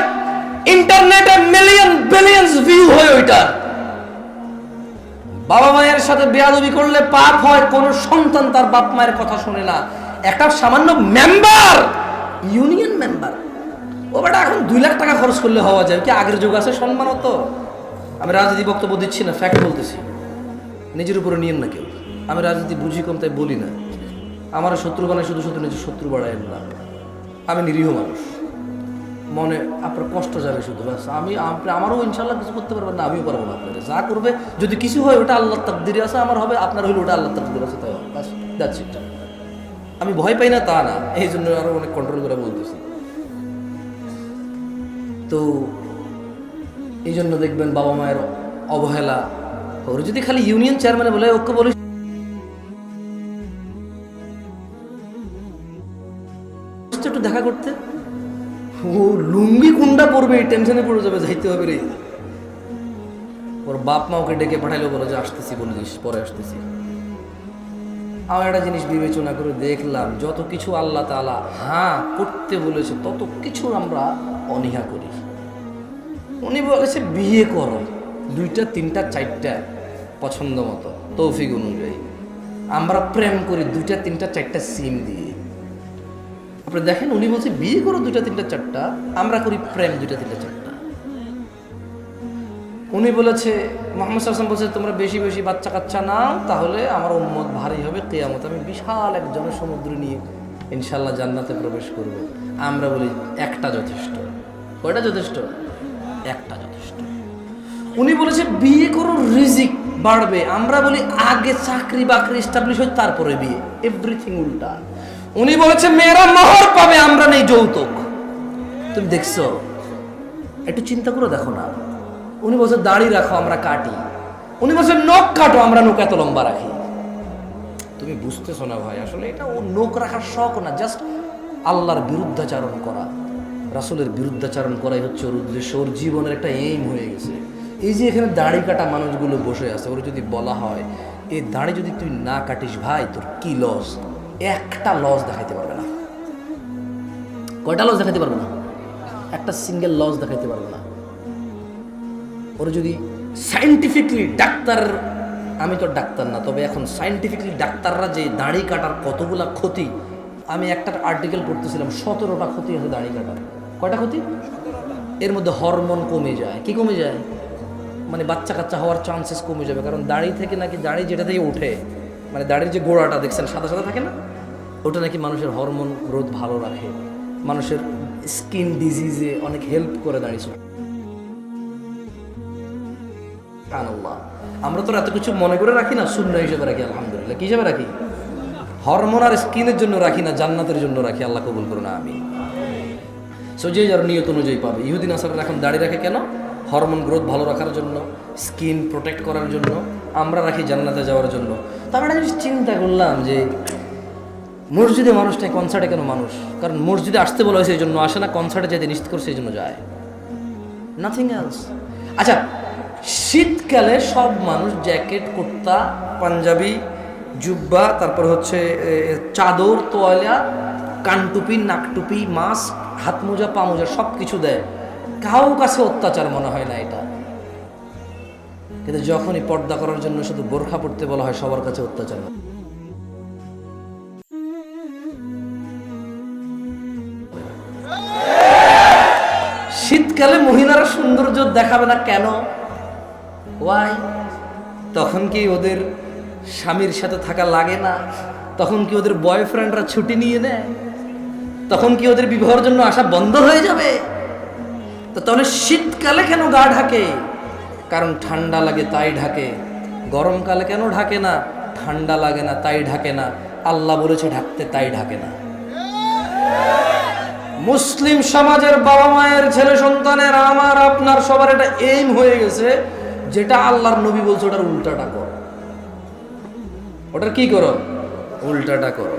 ইন্টারনেটে মিলিয়ন বিলিয়ন্স ভিউ হয় ওইটার। বাবা মায়ের সাথে বেয়াদবি করলে পাপ হয়, কোন সন্তান তার বাপ মায়ের কথা শুনে না। একটা সামান্য মেম্বার, ইউনিয়ন মেম্বার, ও বেটা এখন 2 লাখ টাকা খরচ করলে হওয়া যায় কি? আগের যুগ আছে সম্মান হতো। আমি রাজনীতি বক্তব্য দিচ্ছি না, ফ্যাক্ট বলতেছি, নিজের উপরে নিয়েন না কেউ। আমি রাজনীতি বুঝি কম তাই বলি না। আমার শত্রু বানায় শুধু শুধু নিজের শত্রু বাড়ায় না। আমি নিরীহ মানুষ, মনে আপনার কষ্ট যাবে শুধু, ব্যাস। আমারও ইনশাল্লাহ কিছু করতে পারবেন না, আমিও পারবো না। আপনারা যা করবে, যদি কিছু হয় ওটা আল্লাহর তাকদিরে আছে, আমার হবে, আপনার হইলে ওটা আল্লাহর তাকদিরে আছে, তাই ব্যাস, দ্যাটস ইট। আমি ভয় পাই না তা না, এই জন্য আরো অনেক কন্ট্রোল করে বলতেছি। তো এই জন্য দেখবেন বাবা মায়ের অবহেলা। ওর যদি খালি ইউনিয়ন চেয়ারম্যানে বলে ওকে বলি একটু দেখা করতে, ও লুঙ্গি কুন্ডা পড়বে, টেনশনে পড়ে যাবে, যাইতে হবে রে। ওর বাপ মা ওকে ডেকে পাঠাইলো, বলো যে আসতেছি, বলিস পরে আসতেছি। আমার একটা জিনিস বিবেচনা করে দেখলাম, যত কিছু আল্লাহ তাআলা হ্যাঁ করতে বলেছে তত কিছু আমরা অনীহা করি। উনি বলেছে বিয়ে করো, 2টা 3টা 4টা পছন্দ মতো তৌফিক অনুযায়ী। আমরা প্রেম করি 2টা 3টা 4টা সিম দিয়ে। আপনি দেখেন, উনি বলছে বিয়ে করো 2টা 3টা 4টা, আমরা করি প্রেম 2টা 3টা 4টা। উনি বলেছে, মুহাম্মদ সাল্লাল্লাহু আলাইহি ওয়াসাল্লাম বলছে তোমরা বেশি বেশি বাচ্চা কাচ্চা নাও, তাহলে আমার উম্মত ভারী হবে, কিয়ামত আমি বিশাল এক জনসমুদ্র নিয়ে ইনশাআল্লাহ জান্নাতে প্রবেশ করব। আমরা বলি একটা যথেষ্ট। কয়টা যথেষ্ট? একটা যথেষ্ট। উনি বলেছে বিয়ে করো রিজিক বাড়বে, আমরা বলি আগে চাকরি বাকরি এস্টাবলিশ হয় তারপরে বিয়ে। এভরিথিং উল্টা। উনি বলেছে মেয়েরা মোহর পাবে, আমরা নেই যৌতুক। তুমি দেখছো? একটু চিন্তা করে দেখো না। উনি বলছে দাড়ি রাখো, আমরা কাটি। উনি বলছে নখ কাটো, আমরা নখ এত লম্বা রাখি। তুমি বুঝতেছো না ভাই, আসলে এটা ও নখ রাখার শখ না, জাস্ট আল্লাহর বিরুদ্ধাচারণ করা, রাসূলের বিরুদ্ধাচারণ করাই হচ্ছে ওর উদ্দেশ্য। ওর জীবনের একটা এইম হয়ে গেছে। এই যে এখানে দাড়ি কাটা মানুষগুলো বসে আছে, ওর যদি বলা হয় এই দাড়ি যদি তুই না কাটিস ভাই তোর কি লস, একটা লস দেখাইতে পারবে না। কয়টা লস দেখাইতে পারবে না? একটা সিঙ্গেল লস দেখাইতে পারবে না। ওরা যদি সায়েন্টিফিকলি ডাক্তার, আমি তো ডাক্তার না, তবে এখন সায়েন্টিফিকলি ডাক্তাররা যে দাড়ি কাটার কতগুলা ক্ষতি, আমি একটা আর্টিকেল পড়তেছিলাম, 17টা ক্ষতি আছে দাড়ি কাটার। কয়টা ক্ষতি? এর মধ্যে হরমোন কমে যায়। কি কমে যায়? মানে বাচ্চা কাচ্চা হওয়ার চান্সেস কমে যাবে, কারণ দাড়ি থেকে নাকি, দাড়ি যেটা থেকে ওঠে, মানে দাড়ির যে গোড়াটা দেখছেন সাদা সাদা থাকে না, ওটা নাকি মানুষের হরমোন গ্রোথ ভালো রাখে, মানুষের স্কিন ডিজিজে অনেক হেল্প করে দাড়ি। আমরা তো এত কিছু মনে করে রাখি না, শূন্য হিসেবে রাখি। আলহামদুলিল্লাহ কি হিসেবে রাখি? হরমোন আর স্কিনের জন্য রাখি না, জান্নাতের জন্য রাখি। আল্লাহ কবুল করুন, আমি সো যে যার নিয়ত অনুযায়ী পাবে। ইহুদিন আসাররা এখন দাড়ি রাখে কেন? হরমোন গ্রোথ ভালো রাখার জন্য, স্কিন প্রোটেক্ট করার জন্য। আমরা রাখি জান্নাতে যাওয়ার জন্য। তো আমরা একটা জিনিস চিন্তা করলাম যে মসজিদে মানুষটা, কনসার্টে কেন মানুষ? কারণ মসজিদে আসতে বলা হয়েছে এই জন্য আসে না, কনসার্টে যেতে নিশ্চিত করছে এই জন্য যায়, নাথিং এলস। আচ্ছা, শীতকালে সব মানুষ জ্যাকেট, কুর্তা, পাঞ্জাবি, জুব্বা, তারপর হচ্ছে চাদর, তোয়ালা, কানটুপি, নাকটুপি, মাস্ক, হাত মোজা, পা মোজা সব কিছু দেয়। কারো কাছে অত্যাচার মনে হয় না এটা। কিন্তু যখনই পর্দা করার জন্য শুধু বোরখা পড়তে বলা হয়, সবার কাছে অত্যাচার। শীতকালে মহিলারা সৌন্দর্য দেখাবে না কেন? ওয়াই? তখন কি ওদের স্বামীর সাথে থাকা লাগে না? তখন কি ওদের বয়ফ্রেন্ডরা ছুটি নিয়ে নেয়? তখন কি ওদের বিবাহের জন্য আসা বন্ধ হয়ে যাবে? তো তাহলে শীতকালে কেন গা ঢাকে? কারণ ঠান্ডা লাগে তাই ঢাকে। গরমকালে কেন ঢাকে না? ঠান্ডা লাগে না তাই ঢাকে না। আল্লাহ বলেছে ঢাকতে, তাই ঢাকে না। মুসলিম সমাজের বাবা মায়ের, ছেলে সন্তানের, আমার আপনার সবার এটা এইম হয়ে গেছে, যেটা আল্লাহর নবী বলছে ওটার উল্টাটা করো। ওটার কি করো? উল্টাটা করো।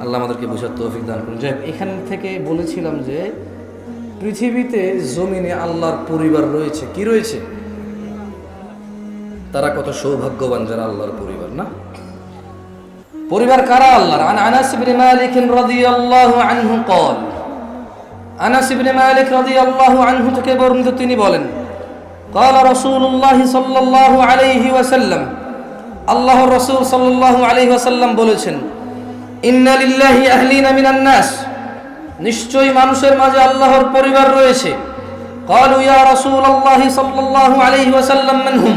আল্লাহ আমাদেরকে বোঝার তৌফিক দান করুন। যে এখান থেকে বলেছিলাম যে পৃথিবীতে জমিনে আল্লাহর পরিবার রয়েছে। কি রয়েছে? তারা কত সৌভাগ্যবান যারা আল্লাহর পরিবার। না পরিবার কারা? আল্লাহর। আনাস ইবনে মালিক রাদিয়াল্লাহু আনহু قال, আনাস ইবনে মালিক রাদিয়াল্লাহু আনহু থেকে বর্ণিত, তিনি বলেন, قال রাসূলুল্লাহ সাল্লাল্লাহু আলাইহি ওয়াসাল্লাম, আল্লাহর রাসূল সাল্লাল্লাহু আলাইহি ওয়াসাল্লাম বলেছেন, ইন্না লিল্লাহি আহলিনা মিনান নাস, নিশ্চয়ই মানুষের মাঝে আল্লাহর পরিবার রয়েছে। ক্বালু ইয়া রাসূলুল্লাহ সাল্লাল্লাহু আলাইহি ওয়াসাল্লাম মানহুম,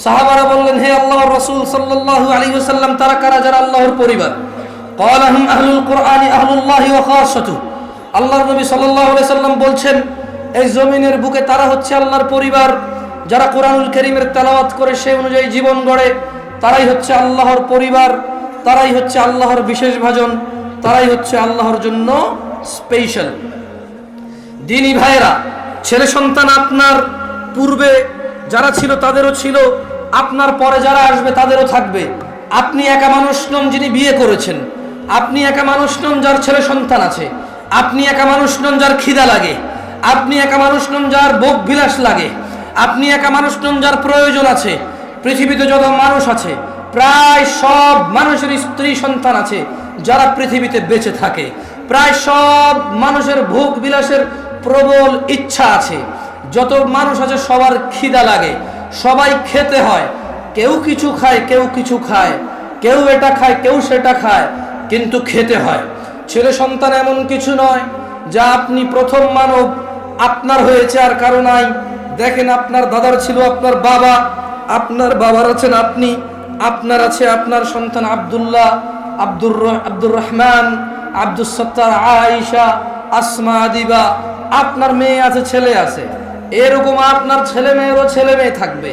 সাহাবারা বললেন হে আল্লাহর রাসূল সাল্লাল্লাহু আলাইহি ওয়াসাল্লাম, তারা কারা যারা আল্লাহর পরিবার? ক্বালা হুম আহলুল কুরআনি আহলুল্লাহি ওয়া খাসাতুহু, আল্লাহর নবী সাল্লাল্লাহু আলাইহি ওয়াসাল্লাম বলছেন এই জমিনের বুকে তারা হচ্ছে আল্লাহর পরিবার, যারা কোরআনুল কারীমের তেলাওয়াত করে সেই অনুযায়ী জীবন গড়ে, তারাই হচ্ছে আল্লাহর পরিবার, তারাই হচ্ছে আল্লাহর বিশেষ ভাজন, তারাই হচ্ছে আল্লাহর জন্য স্পেশাল। দিনী ভাইরা, ছেলে সন্তান আপনার পূর্বে যারা ছিল তাদেরও ছিল, আপনার পরে যারা আসবে তাদেরও থাকবে। আপনি একা মানুষ নন যিনি বিয়ে করেছেন, আপনি একা মানুষ নন যার ছেলে সন্তান আছে, আপনি একা মানুষ নন যার খিদা লাগে, আপনি একা মানুষ নন যার ভোগ বিলাস লাগে, আপনি একা মানুষ নন যার প্রয়োজন আছে। পৃথিবীতে যত মানুষ আছে প্রায় সব মানুষের স্ত্রী সন্তান আছে যারা পৃথিবীতে বেঁচে থাকে, প্রায় সব মানুষের ভোগ বিলাসের প্রবল ইচ্ছা আছে। যত মানুষ আছে সবার খিদা লাগে, সবাই খেতে হয়, কেউ কিছু খায় কেউ কিছু খায়, কেউ এটা খায় কেউ সেটা খায়, কিন্তু খেতে হয়। ছেলে সন্তান এমন কিছু নয় যা আপনি প্রথম মানব, আপনার হয়েছে আর কারো নাই। দেখেন, আপনার দাদার ছিল আপনার বাবা, আপনার বাবার আছেন আপনি, আপনার আছে আপনার সন্তান আব্দুল্লাহ, আব্দুর রহমান, আব্দুস সত্তার, আয়েশা, আসমা, দিবা, আপনার মেয়ে আছে ছেলে আছে, এরকম আপনার ছেলে মেয়েরও ছেলে মেয়ে থাকবে,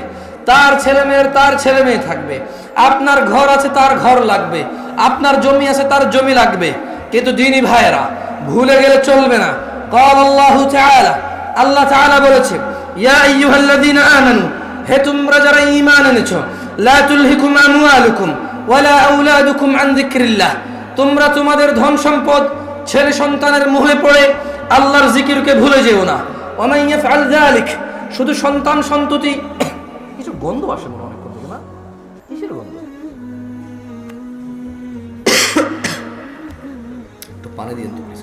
তার ছেলে মেয়ের তার ছেলে মেয়ে থাকবে, আপনার ঘর আছে তার ঘর লাগবে, আপনার জমি আছে তার জমি লাগবে। কিন্তু দিনী ভাইয়েরা, ভুলে গেলে চলবে না। قال الله تعالى, আল্লাহ তাআলা বলেছে ইয়া আইয়ুহাল্লাযীনা আমানু, হে তোমরা যারা ঈমান এনেছো, লা তুলহিকুম আমওয়ালুকুম ওয়ালা আওলাদুকুম আন যিকরিল্লাহ, তোমরা তোমাদের ধন সম্পদ ছেলে সন্তানের মোহে পড়ে আল্লাহর জিকিরকে ভুলে যেও না। ওয়া মান ইয়াফআল যালিক, শুধু সন্তান সন্ততি, কিছু গন্ধ আসে মনে অনেক গন্ধ না, কিসের গন্ধ? একটু পানি দিন তো প্লিজ।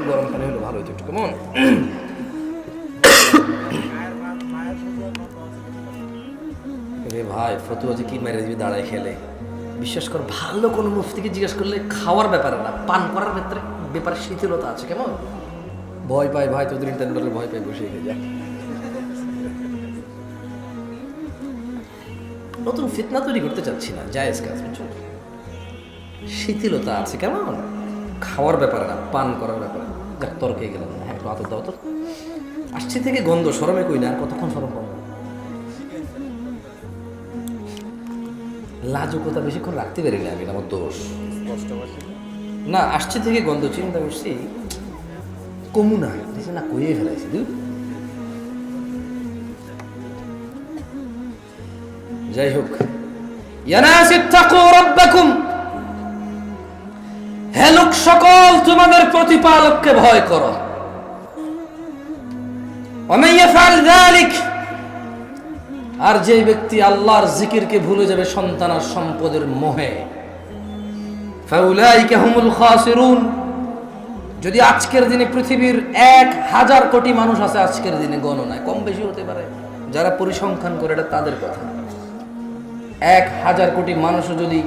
গরম পানি হলে ভালো হতো একটু, কেমন? ভাই ফতুয়া যে কি মেরে দিবি দাঁড়ায় খেলে, বিশ্বাস কর ভালো কোনো মুফতিকে জিজ্ঞেস করলে খাওয়ার ব্যাপারে না, পান করার ব্যাপারে শিথিলতা আছে। কেমন ভয় পায় ভাই, তোদের ইন্টারনেটের ভয় পাই বসে খেয়ে যায়। নতুন ফিতনা তৈরি করতে চাচ্ছি না, জায়েজ কাজ, শিথিলতা আছে কেমন খাওয়ার ব্যাপারে না, পান করার ব্যাপারে। যাক তর খেয়ে গেলাম, হ্যাঁ একটু আতর দাও তো। আসছে থেকে গন্ধ, সরমে কই না, আর কতক্ষণ সরম পাবো? লাজুকতা বেশিক্ষণ রাখতে পারি না আমি, আমার দোষ না। আসছে থেকে গন্ধ, চিন্তা করছি কমু না, না কইয়ে ফেলাইছি। যাই হোক, হে লোক সকল, তোমাদের প্রতিপালককে ভয় করো। আর যে ব্যক্তি আল্লাহর জিকিরকে ভুলে যাবে সন্তান আর সম্পদের মোহে, ফাউলাইকা হুমুল খাসিরুন। যদি আজকের দিনে পৃথিবীর 1000 কোটি মানুষ আছে, আজকের দিনে গণনায় কম বেশি হতে পারে, যারা পরিসংখ্যান করে এটা তাদের কথা, 1000 কোটি মানুষও যদি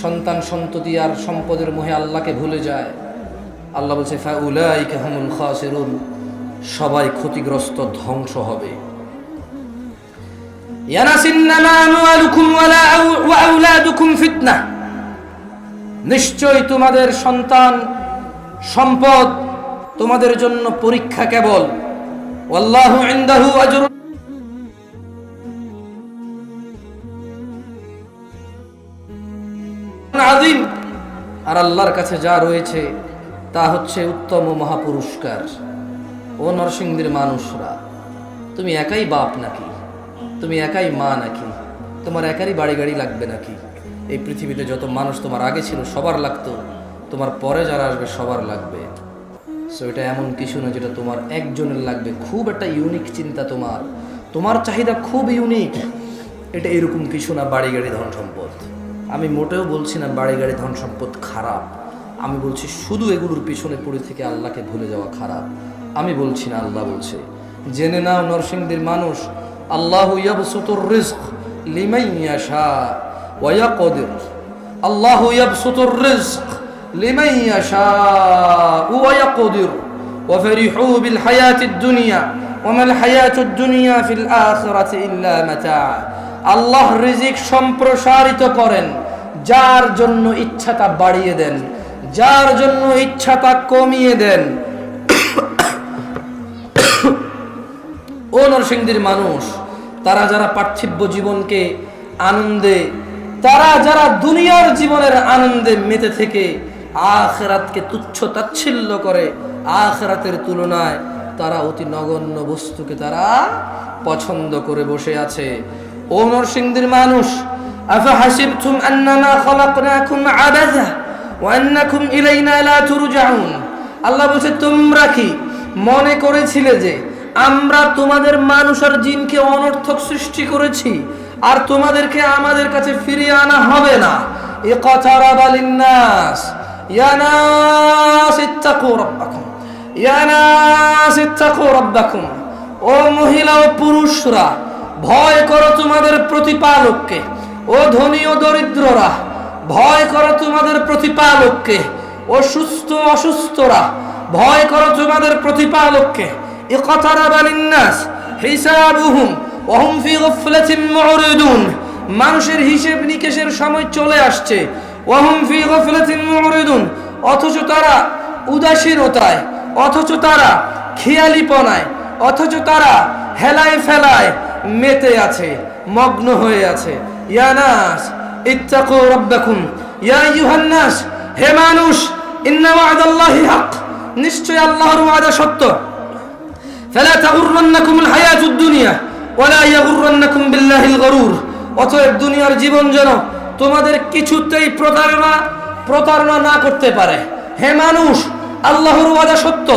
সন্তান সন্ততি আর সম্পদের মোহে আল্লাহকে ভুলে যায়, আল্লাহ বলছে ফাউলাইকা হুমুল খাসিরুন, সবাই ক্ষতিগ্রস্ত, ধ্বংস হবে। নিশ্চয় তোমাদের সন্তান সম্পদ তোমাদের জন্য পরীক্ষা কেবল। ওয়াল্লাহু ইনদাহু আজরুন আযীম, আর আল্লাহর কাছে যা রয়েছে তা হচ্ছে উত্তম ও মহাপুরস্কার। ও নরসিংদীর মানুষরা, তুমি একাই বাপ নাকি? তুমি একাই মা নাকি? তোমার একারই বাড়ি গাড়ি লাগবে নাকি? এই পৃথিবীতে যত মানুষ তোমার আগে ছিল সবার লাগতো, তোমার পরে যারা আসবে সবার লাগবে। সো এটা এমন কিছু না যেটা তোমার একজনের লাগবে, খুব একটা ইউনিক চিন্তা, তোমার চাহিদা খুব ইউনিক, এটা এরকম কিছু না। বাড়ি গাড়ি ধন সম্পদ, আমি মোটেও বলছি না বাড়ি গাড়ি ধন সম্পদ খারাপ, আমি বলছি শুধু এগুলোর পিছনে পড়ে থেকে আল্লাহকে ভুলে যাওয়া খারাপ। আমি বলছি না, আল্লাহ বলছে। জেনে নাও নরসিংদীর মানুষ, আল্লাহু ইয়াবসুতুর রিজক লিমান ইয়াশা, ওয়া ইয়াকদির। আল্লাহু ইয়াবসুতুর রিজক লিমান ইয়াশাউ ওয়া ইয়াকদির ওয়া ফারিহু বিল হায়াতিদ দুনিয়া ওয়া মাল হায়াতুদ দুনিয়া ফিল আখিরাতি ইল্লা মাতা। আল্লাহ রিজিক সম্প্রসারিত করেন, যার জন্য ইচ্ছা তা বাড়িয়ে দেন, যার জন্য ইচ্ছা তা কমিয়ে দেন। ও নরসিংদীর মানুষ, তারা যারা পার্থিব জীবনকে আনন্দে, তারা যারা দুনিয়ার জীবনের আনন্দে মেতে থেকে আখিরাতকে তুচ্ছ তাচ্ছিল্য করে, আখিরাতের তুলনায় তারা অতি নগণ্য বস্তুকে তারা পছন্দ করে বসে আছে। ও নরসিংদীর মানুষ, আফা হাসিবতুম আন্নামা খালাকনাকুম আবাসা ওয়া আন্নাকুম ইলাইনা লা তুরজাউন। আল্লাহ বলছে, তোমরা কি মনে করেছিলে যে আমরা তোমাদের মানুষ আর জিনকে অনর্থক সৃষ্টি করেছি আর তোমাদেরকে আমাদের কাছে ফিরিয়ে আনা হবে না? ইকতারাবা লিন্নাস ইয়া নাস ইত্তাকু রাব্বাকুম ইয়া নাস ইত্তাকু রাব্বাকুম। ও মহিলা ও পুরুষরা, ভয় করো তোমাদের প্রতিপালককে। ও ধনী ও দরিদ্ররা, ভয় করো তোমাদের প্রতিপালককে। ও সুস্থ অসুস্থরা, ভয় করো তোমাদের প্রতিপালককে। ইকতারাবা লিন্নাস হিসাবুহুম ওয়া হুম ফি গাফলাতিন মুরিদুন। মানুষের হিসাব নিকেশের সময় চলে আসছে। ওয়া হুম ফি গাফলাতিন মুরিদুন, অথচ তারা উদাসীনতায়, অথচ তারা খেয়ালিপনায়, অথচ তারা হেলায় ফেলায় মেতে আছে, মগ্ন হয়ে আছে। ইয়া নাস ইত্তাকু রাব্বাকুম ইয়া আইয়ুহান নাস, হে মানুষ, ইন্না ওয়া'দাল্লাহি হক, নিশ্চয় আল্লাহর ওয়াদা সত্য। ফালা তাগুররান্নাকুমুল হায়াতুদ দুনিয়া ওয়ালা ইয়াগুররান্নাকুম বিল্লাহিল গরুর। অতএব দুনিয়ার জীবন যেন তোমাদের কিছুতেই প্রতারণা না করতে পারে। হে মানুষ, আল্লাহর ওয়াদা সত্য,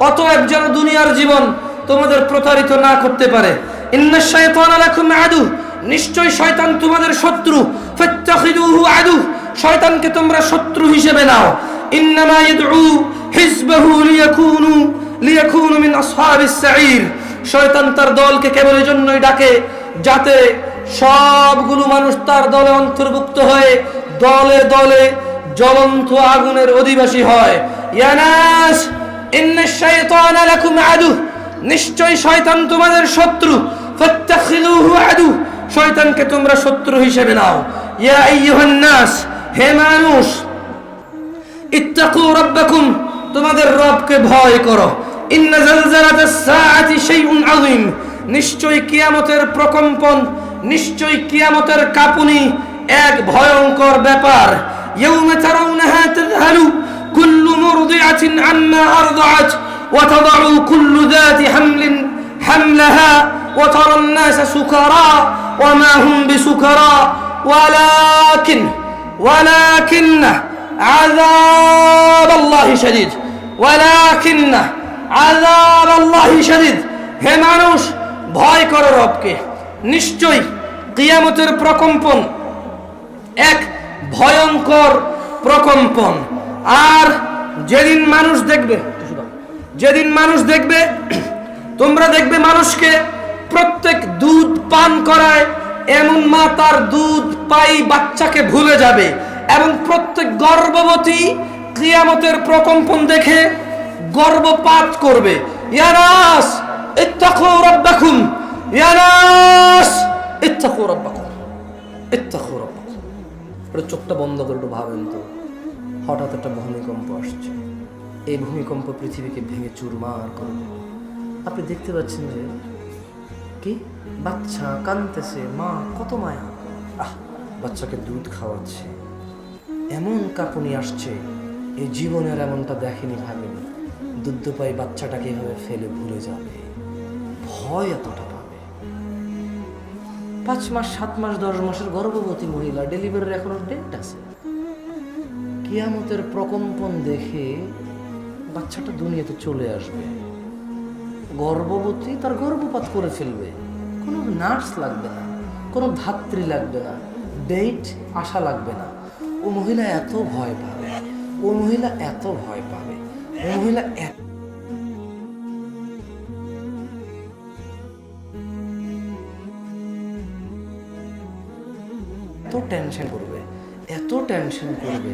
অতএব যেন দুনিয়ার জীবন তোমাদের প্রতারিত না করতে পারে। ইন্নাশ শাইতানা লাকুম আদু, নিশ্চয় শয়তান তোমাদের শত্রু। ফাত্তাখিদুহু আদু, শয়তানকে তোমরা শত্রু হিসেবে নাও। ইন্নামা ইয়াদউ হিজবাহু লিয়াকুনু মিন আসহাবিস সাঈর। শয়তান তার দলকে কেবল এজন্যই ডাকে যাতে সবগুলো মানুষ তার দলে অন্তর্ভুক্ত হয়ে দলে দলে জ্বলন্ত আগুনের অধিবাসী হয়। ইয়া নাস ইন্নাশ শাইতানা লাকুম আদু, নিশ্চয় শয়তান তোমাদের শত্রু। ফাত্তাখিদুহু আদু, শয়তানকে তোমরা শত্রু হিসেবে নাও। ইয়া আইয়ুহান নাস, হে মানুষ, ইত্তাকু রাব্বাকুম, তোমাদের রবকে ভয় করো। ইন্না জালজালাতাস সাআতি শাইউন আযীম, নিশ্চয় কিয়ামতের প্রকম্পন, নিশ্চয় কিয়ামতের কাঁপুনি এক ভয়ঙ্কর ব্যাপার। ইয়াউমা তারাউনাহা তাযহালু কুল্লু মুরদিআতিন আম্মা আরদাআত ওয়া তাদাউ কুল্লু যাতি হামলিন হামলাহা ওয়া তারান নাসা সুকারা ওয়া মা হুম বিসুকারা ওয়ালাকিন্না আযাবাল্লাহি শাদীদ ওয়ালাকিন্না আযাবাল্লাহি শাদীদ। হে মানুষ, ভয় করো রবকে, নিশ্চয় কিয়ামতের প্রকম্পন এক ভয়ঙ্কর প্রকম্পন। আর যেদিন মানুষ দেখবে তোমরা দেখবে মানুষকে প্রত্যেক দুধ পান করায় এমন মা তার দুধ পাই বাচ্চাকে ভুলে যাবে, এবং প্রত্যেক গর্ভবতী কিয়ামতের প্রকম্পন দেখে গর্ভপাত করবে। ইয়া নাস ইত্তাকু রাব্বাকুম ইয়া নাস ইত্তাকু রাব্বাকুম ইত্তাকু রাব্বাকুম। এটা চোখটা বন্ধ করে একটু ভাবেন তো, হঠাৎ একটা ভূমিকম্প আসছে, এই ভূমিকম্প পৃথিবীকে ভেঙে চুরমার করবে। আপনি দেখতে পাচ্ছেন যে কি বাচ্চা কাঁদতেছে, মা কত মায়া, বাচ্চাকে দুধ খাওয়াচ্ছে, এমন কাঁপুনি আসছে, এই জীবনের এমনটা দেখেনি, ভাবেনি। দুধ পাই বাচ্চাটাকে এভাবে ফেলে ভুলে যাবে, ভয় এতটা পাবে। 5 মাস 7 মাস 10 মাসের গর্ভবতী মহিলা, ডেলিভারির এখনো ডেট আছে। কিয়ামতের প্রকম্পন দেখে বাচ্চাটা দুনিয়াতে চলে আসবে, গর্ভবতী তার গর্ভপাত করে ফেলবে, কোনো নার্স লাগবে না, কোনো ধাত্রী লাগবে না, ডেট আসা লাগবে না। ও মহিলা এত ভয় পাবে, ও মহিলা এত ভয় পাবে, ও মহিলা এত টেনশন করবে, এত টেনশন করবে,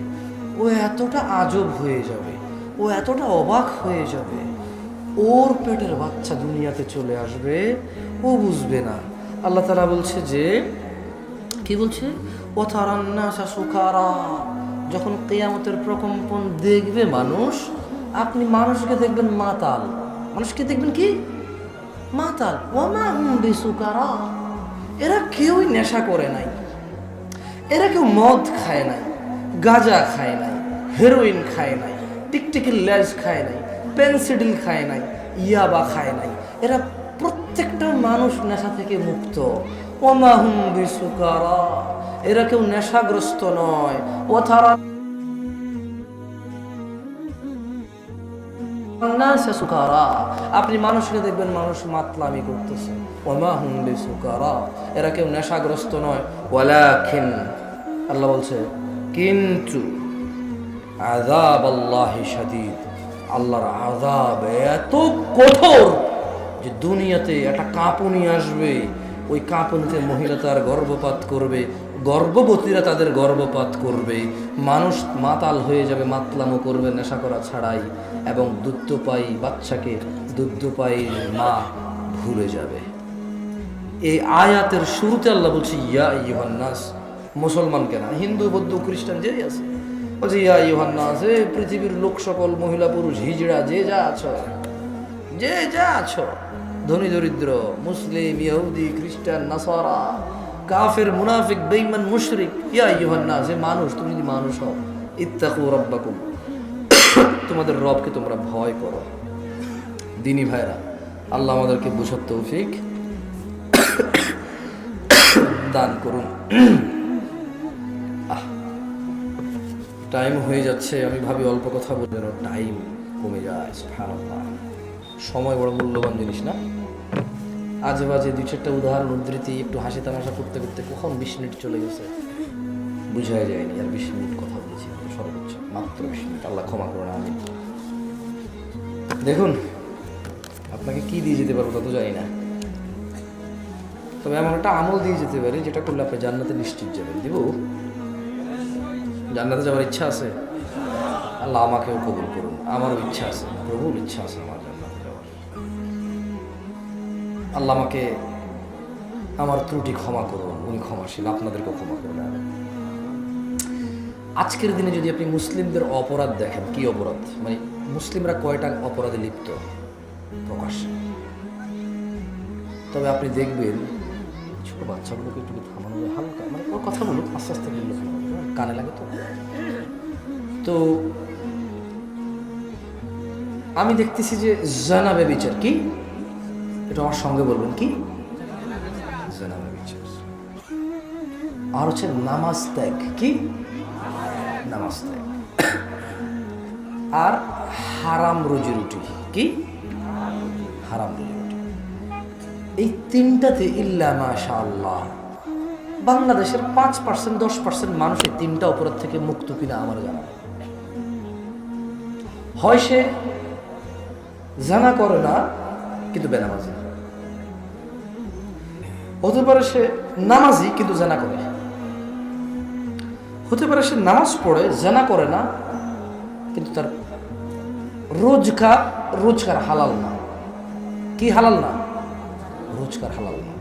ও এতটা আজব হয়ে যাবে, ও এতটা অবাক হয়ে যাবে, ওর পেটের বাচ্চা দুনিয়াতে চলে আসবে, ও বুঝবে না। আল্লাহ তাআলা বলছে যে, কি বলছে, ও তারান্নাসা সুকারা, যখন কিয়ামতের প্রকম্পন দেখবে মানুষ, আপনি মানুষকে দেখবেন মাতাল, মানুষকে দেখবেন কি মাতাল। ওয়ামা হুম বিসুকারা, এরা কেউই নেশা করে নাই, এরা কেউ মদ খায় নাই, গাঁজা খায় নাই, হেরোইন খায় নাই, টিকটিকির লেজ খায় নাই, পেনসিডিল খায় নাই, ইয়াবা খায় নাই, এরা প্রত্যেকটা মানুষ নেশা থেকে মুক্ত। ওয়ামা হুম বিসুকারা, এরা কেউ নেশাগ্রস্ত নয়। ও তারা আপনি মানুষকে দেখবেন মানুষ মাতলামি করতেছে, ওমা হুম বিসুকারা, এরা কেউ নেশাগ্রস্ত নয়। ওয়ালাকিন, আল্লাহ বলছে কিন্তু আযাব আল্লাহি শাদীদ, আল্লাহর আযাব এত কঠোর যে দুনিয়াতে একটা কাঁপুনি আসবে, ওই কাঁপুনিতে মহিলা তার গর্ভপাত করবে, গর্ভবতীরা তাদের গর্ভপাত করবে, মানুষ মাতাল হয়ে যাবে, মাতলামো করবে নেশা করা ছাড়াই, এবং দুগ্ধপায়ী বাচ্চাকে দুগ্ধপায়ী মা ভুলে যাবে। এই আয়াতের শুরুতে আল্লাহ বলছে ইয়া আইয়ুহান নাস, মুসলমান কেনা, হিন্দু বৌদ্ধ খ্রিস্টান যে আছে, বলছে ইয়া আইয়ুহান নাস, এ পৃথিবীর লোক সকল, মহিলা পুরুষ হিজড়া যে যা আছো, যে যা আছো, ধনী দরিদ্র, মুসলিম, ইহুদি, খ্রিস্টান, নাসারা, কাফের, মুনাফিক, বেঈমান, মুশরিক, ইয়া আইয়ুহান নাস, হে মানুষ, তুমি যদি মানুষ হও, ইত্তাকু রাব্বাকুম, তোমাদের রবকে তোমরা ভয় করো। দিনী ভাইরা, আল্লাহ আমাদেরকে বুঝার তৌফিক দান করুন। টাইম হয়ে যাচ্ছে, আমি ভাবি অল্প কথা বলবো, টাইম কমে যায়। সুবহানাল্লাহ, সময় বড় মূল্যবান জিনিস না? আজে বাজে দুই চারটা উদাহরণ উদ্ধৃতি একটু হাসি তামাশা করতে করতে কখন 20 মিনিট চলে গেছে বুঝাই যায়নি। আর 20 মিনিট কথা বলেছি সর্বোচ্চ, মাত্র 20 মিনিট। আল্লাহ ক্ষমা করুন। আমি দেখুন, আপনাকে কি দিয়ে যেতে পারবো তা তো জানি না, তবে এমন একটা আমল দিয়ে যেতে পারি যেটা করলে আপনি জান্নাতে নিশ্চিত যাবেন। দিব? জান্নাতে যাওয়ার ইচ্ছা আছে? আল্লাহ আমাকেও কবুল করুন, আমারও ইচ্ছা আছে, প্রভুর ইচ্ছা আছে আমার জান্নাতে যাওয়ার। আল্লাহ আমাকে আমার ত্রুটি ক্ষমা করুন, উনি ক্ষমাশীল, আপনাদেরকেও ক্ষমা করুন। আজকের দিনে যদি আপনি মুসলিমদের অপরাধ দেখেন, কি অপরাধ, মানে মুসলিমরা কয়টা অপরাধে লিপ্ত প্রকাশ্যে, তবে আপনি দেখবেন ছোট বাচ্চাগুলোকে একটু থামানো যায় হালকা, মানে ওর কথা বলুক আস্তে আস্তে বললো, কানে লাগে তো। তো আমি দেখতেছি যে জানা ব্যভিচার, কি এটা আমার সঙ্গে বলবেন, কি জানা ব্যভিচার, আর হচ্ছে নামাজ ত্যাগ, কি নামাজ ত্যাগ, আর হারাম রুজি রুটি, কি হারাম রুজি রুটি। এই তিনটাতে ইল্লা মাশাআল্লাহ বাংলাদেশের 5% 10% মানুষ এই তিনটা অপরাধ থেকে মুক্ত কিনা আমার জানা নেই। হয় সে জানা করে না কিন্তু বেনামাজি, হতে পারে সে নামাজি কিন্তু জানা করে, হতে পারে সে নামাজ পড়ে জানা করে না কিন্তু তার রোজগার হালাল না। কি হালাল না? রোজগার হালাল না।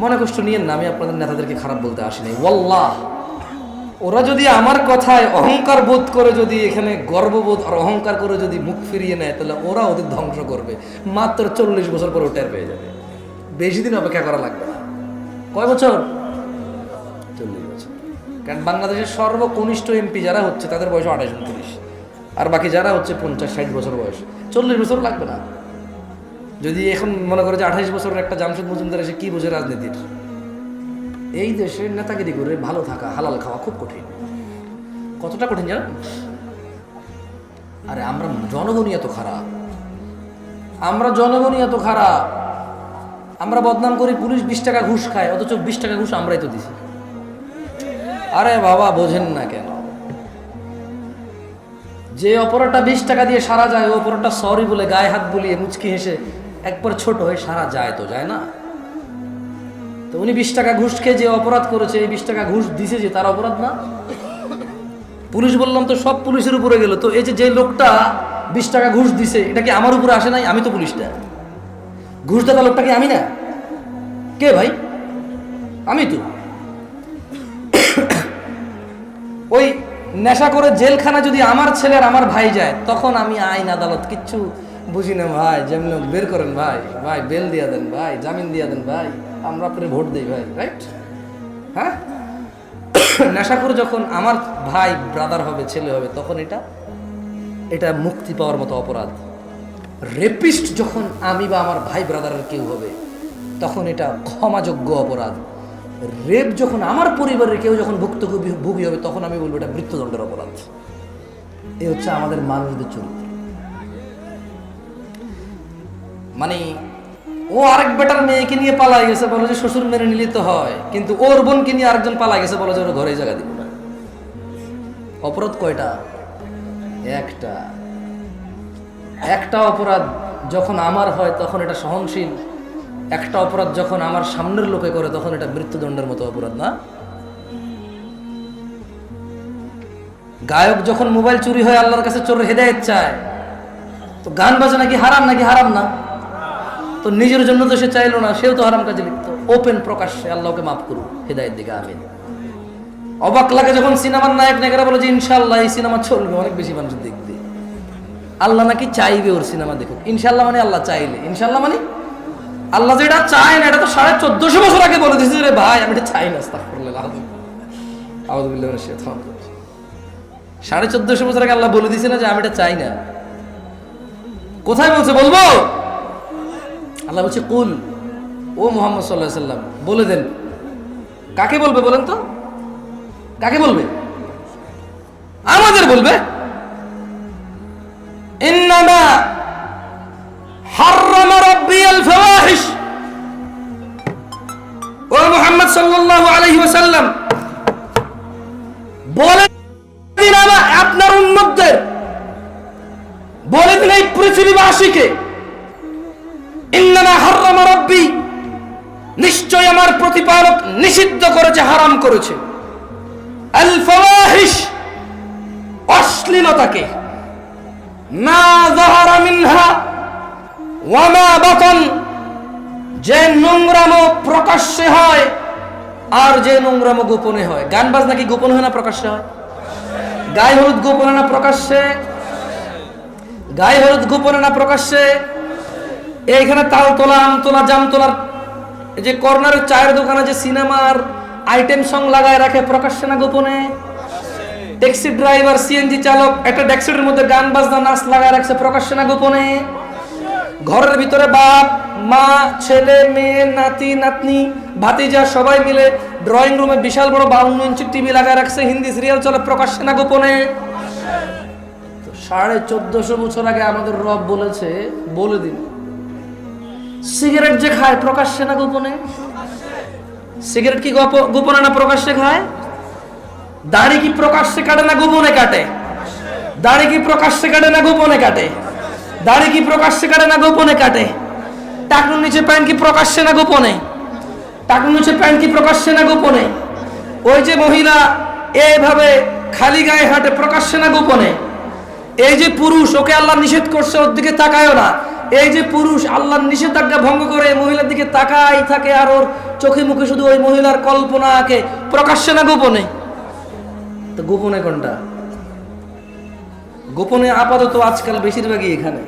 মনে কষ্ট নিয়েন না, আমি আপনাদের নেতাদেরকে খারাপ বলতে আসিনি। ওয়াল্লাহ, ওরা যদি আমার কথায় অহংকার বোধ করে, যদি এখানে গর্ববোধ আর অহংকার করে যদি মুখ ফিরিয়ে নেয়, তাহলে ওরা ওদের ধ্বংস করবে। মাত্র 40 বছর পর টের পেয়ে যাবে, বেশি দিন অপেক্ষা করা লাগবে না। কয় বছর? 40 বছর। কারণ বাংলাদেশের সর্বকনিষ্ঠ এমপি যারা হচ্ছে তাদের বয়স 28-29, আর বাকি যারা হচ্ছে 50-60 বছর বয়স। 40 বছর লাগবে না। যদি এখন মনে করে যে 28 বছরের একটা জামশেদ মজুমদার এসে কি বোঝে রাজনীতির, এই দেশে নেতাগিরি করে ভালো থাকা, হালাল খাওয়া খুব কঠিন। কতটা কঠিন জানেন? আরে আমরা জনগণই এত খারাপ, আমরা বদনাম করি পুলিশ 20 টাকা ঘুষ খায়, অথচ 20 টাকা ঘুষ আমরাই তো দিছি। আরে বাবা, বোঝেন না কেন? যে অপরাধটা 20 টাকা দিয়ে সারা যায়, ওই অপরাধটা সরি বলে গায়ে হাত বুলিয়ে মুচকি হেসে একবার ছোট হয়ে সারা যায় তো যায় না? তো উনি 20 টাকা ঘুষ খেয়ে যে অপরাধ করেছে, এই 20 টাকা ঘুষ দিছে যে, তার অপরাধ না? পুলিশ বললাম তো সব পুলিশের উপরে গেল, তো এই যে লোকটা 20 টাকা ঘুষ দিছে, এটা কি আমার উপরে আসে নাই? আমি তো পুলিশটা, ঘুষ দেওয়া লোকটা কি আমি না? কে ভাই? আমি তো। ওই নেশা করে জেলখানা যদি আমার ছেলে আর আমার ভাই যায়, তখন আমি আইন আদালত কিচ্ছু বুঝি না ভাই, যেমন বের করেন ভাই, ভাই বেল দিয়া দেন ভাই, জামিন দিয়া দেন ভাই, আমরা আপনার ভোট দিই ভাই, রাইট? হ্যাঁ, নেশা করে যখন আমার ভাই ব্রাদার হবে, ছেলে হবে, তখন এটা মুক্তি পাওয়ার মতো অপরাধ। রেপিস্ট যখন আমি বা আমার ভাই ব্রাদারের কেউ হবে, তখন এটা ক্ষমাযোগ্য অপরাধ। রেপ যখন আমার পরিবারের কেউ যখন ভুক্তভোগী হবে, তখন আমি বলবো এটা মৃত্যুদণ্ডের অপরাধ। এই হচ্ছে আমাদের মানুষদের চরিত্র। মানে ও আরেক বেটার মেয়েকে নিয়ে পালাই গেছে, বলো যে শ্বশুর মেরে নিলে তো হয়, কিন্তু ওর বোনকে নিয়ে আরেকজন পালাই গেছে, বলো যে ওর ঘরে জায়গা দিব না। অপরাধ কয়টা? একটা অপরাধ যখন আমার হয় তখন এটা সহনশীল, একটা অপরাধ যখন আমার সামনের লোকে করে তখন এটা মৃত্যুদণ্ডের মতো অপরাধ না? গায়ক যখন মোবাইল চুরি হয় আল্লাহর কাছে চোরের হেদায়েত চায়, তো গান বাজনা কি হারাম নাকি? হারাম না। তো নিজের জন্য তো সে চাইলো না, সেও তো হারাম কাজে লিপ্ত। ওপেন প্রকাশ্যে আল্লাহকে মাফ করুন, হেদায়েত দিকে আমিন। অবাক লাগে যখন সিনেমার নায়ক নায়িকারা বলে যে ইনশাআল্লাহ এই সিনেমা চলবে, অনেক বেশি মানুষ দেখবে। আল্লাহ নাকি চাইবে ওর সিনেমা দেখুক। ইনশাআল্লাহ মানে আল্লাহ চাইলে, ইনশাআল্লাহ মানে আল্লাহ যেটা চায় না, এটা তো 1450 বছর আগে বলে দিয়েছে রে ভাই, আমি এটা চাই না। আস্তাগফিরুল্লাহ, আউযুবিল্লাহি মিনাশ শাইতানির রাজিম। 1450 বছর আগে আল্লাহ বলে দিয়েছে না যে আমি এটা চাই না? কোথায় বলছে? বলবো? আল্লাহ বলছে কুল, ও মুহাম্মদ সাল্লাল্লাহু আলাইহি ওয়াসাল্লাম বলে দেন। কাকে বলবে বলেন তো? কাকে বলবে? আমাদের বলবে। ইন্নামা হাররামা রাব্বিয়াল ফাওয়াহিশ, ও মুহাম্মদ সাল্লাল্লাহু আলাইহি ওয়াসাল্লাম বলে দিন আপনার উম্মতদের, বলে দিন এই পৃথিবীবাসীকে, ইন্নামা হাররামা রাব্বি, নিশ্চয় আমার প্রতিপালক নিষিদ্ধ করেছে, হারাম করেছে, আল ফাওয়াহিশ, অশ্লীলতাকে, মা যাহারা মিনহা ওয়া মা বাতান, যে নোংরামো প্রকাশ্যে হয় আর যে নোংরামো গোপনে হয়। গান বাজনা কি গোপন হয় না প্রকাশ্যে হয়? গায়ে হলুদ গোপনে না প্রকাশ্যে? গায়ে হলুদ গোপনে না প্রকাশ্যে? এইখানে তাল তোলা, আম তোলা, জাম তোলার যে কর্নারের চায়ের দোকানে যে সিনেমার আইটেম সং লাগায় রাখে, প্রকাশ্যে না গোপনে? ট্যাক্সি ড্রাইভার, সিএনজি চালক একটা ড্যাক্সির মধ্যে গান বাজনা নাচ লাগায় রাখছে, প্রকাশ্যে না গোপনে? ঘরের ভিতরে বাপ মা, ছেলে মেয়ে, নাতি নাতনি, ভাতিজা সবাই মিলে ড্রয়িং রুমে বিশাল বড় 52 ইঞ্চি টিভি লাগায় রাখছে, হিন্দি সিরিয়াল চলে, প্রকাশ্যে না গোপনে? 1450 বছর আগে আমাদের রব বলেছে, বলে দিন সিগারেট যে খায় প্রকাশ্যে না গোপনে? সিগারেট কি গোপনে না প্রকাশ্যে খায়? দাড়ি কি প্রকাশ্যে কাটে না গোপনে কাটে? দাড়ি কি প্রকাশ্যে কাটে না গোপনে কাটে? দাড়ি কি প্রকাশ্যে কাটে না গোপনে কাটে? টাকুর নিচে প্যান্ট কি প্রকাশ্যে না গোপনে? টাকুর নিচে প্যান্ট কি প্রকাশ্যে না গোপনে? ওই যে মহিলা এইভাবে খালি গায়ে হাঁটে, প্রকাশ্যে না গোপনে? এই যে পুরুষ, ওকে আল্লাহ নিষেধ করছে ওর দিকে তাকায়ও না, এই যে পুরুষ আল্লাহর নিষেধাজ্ঞা ভঙ্গ করে মহিলার দিকে তাকাই থাকে, আর ওর চোখে মুখে শুধু ওই মহিলার কল্পনা আঁকে, প্রকাশ্যে না গোপনে? তো গোপনে কোনটা? গোপনে আপাতত আজকাল বেশিরভাগই এখানে।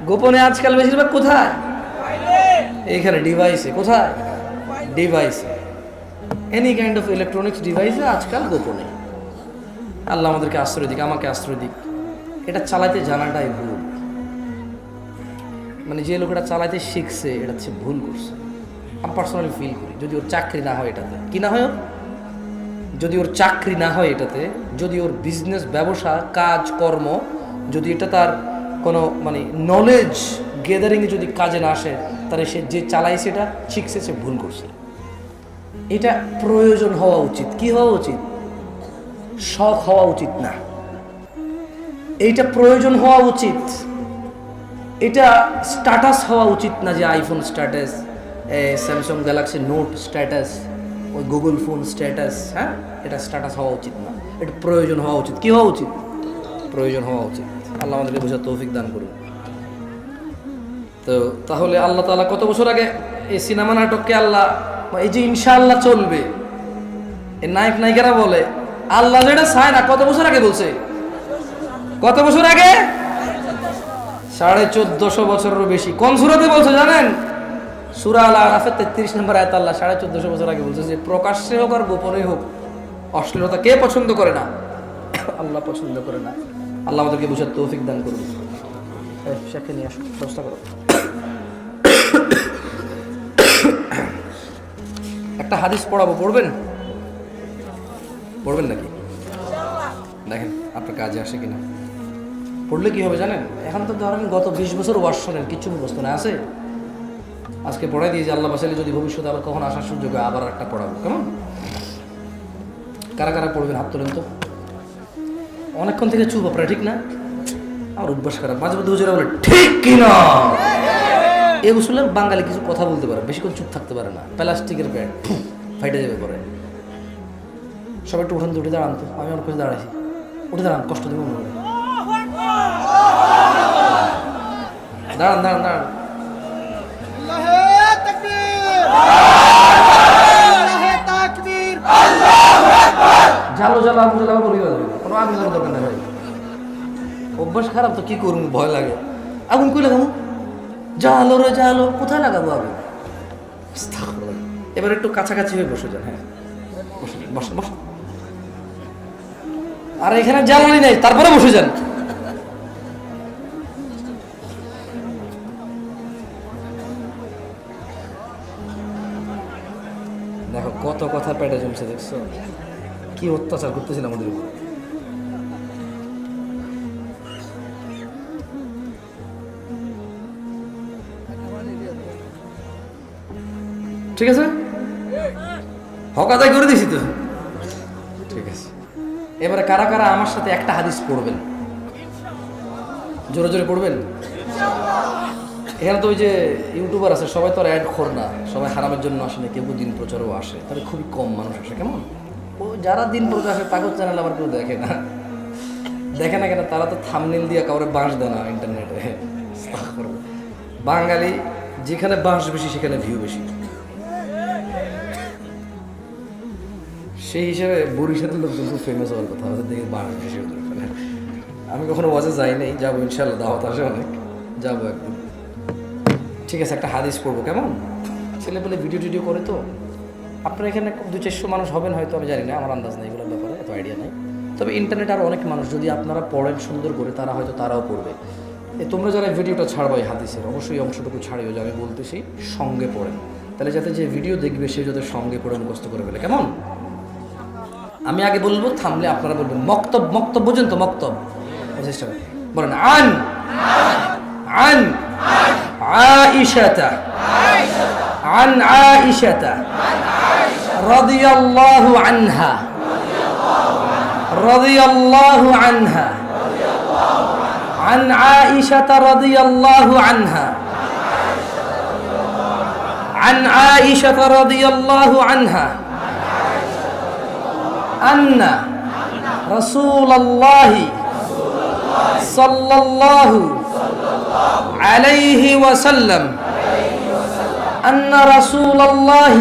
গোপনে আজকাল বেশিরভাগ কোথায়? এখানে ডিভাইসে। কোথায়? ডিভাইসে, এনি কাইন্ড অফ ইলেকট্রনিক্স ডিভাইসে আজকাল গোপনে। আল্লাহ আমাদেরকে আশ্রয় দিক, আমাকে আশ্রয় দিক। এটা চালাইতে জানাটাই ভুল। মানে যে লোকটা চালাইতে শিখছে, এটা হচ্ছে ভুল করছে। আমি পার্সোনালি ফিল করি, যদি ওর চাকরি না হয় এটাতে, কি না হয়, যদি ওর চাকরি না হয় এটাতে, যদি ওর বিজনেস, ব্যবসা, কাজ কর্ম, যদি এটা তার কোনো মানে নলেজ গেদারিংয়ে যদি কাজে না আসে, তাহলে সে যে চালায় সেটা শিখছে, সে ভুল করছে। এটা প্রয়োজন হওয়া উচিত। কি হওয়া উচিত? শখ হওয়া উচিত না, এইটা প্রয়োজন হওয়া উচিত। এটা স্ট্যাটাস হওয়া উচিত না যে iPhone status, Samsung Galaxy note status, ওই গুগল ফোন স্ট্যাটাস। হ্যাঁ, এটা স্ট্যাটাস হওয়া উচিত না, এটা প্রয়োজন হওয়া উচিত। কি হওয়া উচিত? প্রয়োজন হওয়া উচিত। আল্লাহ আমাদেরকে বোঝার তৌফিক দান করুন। তো তাহলে আল্লাহ তাআলা কত বছর আগে এই সিনেমা নাটককে আল্লাহ, এই যে ইনশাআল্লাহ চলবে, এই নায়ক নায়িকারা বলে আল্লাহ যেটা চায় না, কত বছর আগে বলছে? কত বছর আগে? 1450 বছরেরও বেশি। কোন সূরাতে বলছে জানেন? সূরা আল আরাফের 33 নম্বর আয়াত আল্লাহ 1450 বছর আগে বলছে যে প্রকাশ্যে হোক আর গোপনে হোক অশ্লীলতা কে পছন্দ করে না? আল্লাহ পছন্দ করে না। আল্লাহ আমাদেরকে বুঝার তৌফিক দান করুন। শেখে নিয়ে আসো, ব্যবস্থা করো। একটা হাদিস পড়াবো, পড়বেন? পড়বেন নাকি? দেখেন আপনার কাজে আসে কিনা। পড়লে কি হবে জানেন? এখন তো ধরেন গত 20 বছর ওয়াজ শোনেন, কিছু মুখস্থ না আছে। আজকে পড়াই দিয়ে যে আল্লাহ বাসাইলে যদি ভবিষ্যতে আবার কখন আসার সুযোগ হয় আবার একটা পড়াবো, কেমন? কারা কারা পড়বেন হাত তোলেন তো। অনেকক্ষণ থেকে চুপ আপনারা, ঠিক না? আর অভ্যাস খারাপ, মাঝে মধ্যে হুজুরা বলে ঠিক কিনা। এই উসুলে বাঙালি কিছু কথা বলতে পারে, বেশিক্ষণ চুপ থাকতে পারে না। প্লাস্টিকের ব্যাট ফাইটে যাবে পরে। সবাই একটু উঠান, উঠে দাঁড়ান তো। আমি অনেক কিছু দাঁড়াইছি, উঠে দাঁড়ান, কষ্ট দেবো মনে হয়। দাঁড়ান দাঁড়ান দাঁড়ান। জালো জালো আগুন জ্বালাবো বলি, কোনো আগুন জ্বালার দরকার নেই ভাই। অভ্যাস খারাপ তো কি করবো, ভয় লাগে। আগুন কই লাগাবো? জালো রে জালো, কোথায় লাগাবো আগুন? এবার একটু কাছাকাছি হয়ে বসে যান। হ্যাঁ, বসে বস। আর এখানে জ্বালানি নেই, তারপরে বসে যান। দেখো কত কথা পেটে জমছে, দেখছো কি অত্যাচার করতেছিল আমাদের উপর। ঠিক আছে, হক আদায় করে দিছি তো। ঠিক আছে, এবারে কারা কারা আমার সাথে একটা হাদিস পড়বেন? জোরে জোরে পড়বেন। এখানে তো ওই যে ইউটিউবার আছে, সবাই তো আর অ্যাড খোর না, সবাই হারামের জন্য আসে না, কেউ দিন প্রচারও আসে, তবে খুবই কম মানুষ আসে। কেমন ও যারা দিন প্রচার আসে তাকে চ্যানেল আবার কেউ দেখে না। দেখে না কেন? তারা তো থাম্বনেল দিয়ে কাউরে বাঁশ দেয় না ইন্টারনেটে। বাঙালি যেখানে বাঁশ বেশি সেখানে ভিউ বেশি। সেই হিসেবে বরিশালের লোকজন খুব ফেমাস হওয়ার কথা, ওদের দেখে বাঁশ বেশি হতে পারে। আমি কখনো ওয়াজে যাই নাই, যাবো ইনশাল্লাহ, দাওয়াত আসে অনেক, যাবো একদিন। ঠিক আছে, একটা হাদিস পড়বো, কেমন? ছেলে পেলে ভিডিও টিডিও করে তো। আপনার এখানে 200-400 মানুষ হবেন হয়তো, আমি জানি না, আমার আন্দাজ নেই এগুলোর ব্যাপারে, এত আইডিয়া নেই। তবে ইন্টারনেটে আরও অনেক মানুষ, যদি আপনারা পড়েন সুন্দর করে, তারা হয়তো তারাও পড়বে। তোমরা যারা ভিডিওটা ছাড়বো এই হাদিসের, অবশ্যই অংশটুকু ছাড়িও যে আমি বলতেছি সঙ্গে পড়েন, তাহলে যাতে যে ভিডিও দেখবে সে যাতে সঙ্গে পড়ে মুখস্থ করে ফেলে, কেমন? আমি আগে বলবো, থামলে আপনারা বলবেন। মক্তব, মক্তব বোঝেন তো? মক্তব চেষ্টা বলেন। আন আন আয়েশাতা عن عائشة رضي الله عنها رضي الله عنها عن عائشة رضي الله عنها عن عائشة رضي الله عنها أن رسول الله صلى الله عليه وسلم أن رسول الله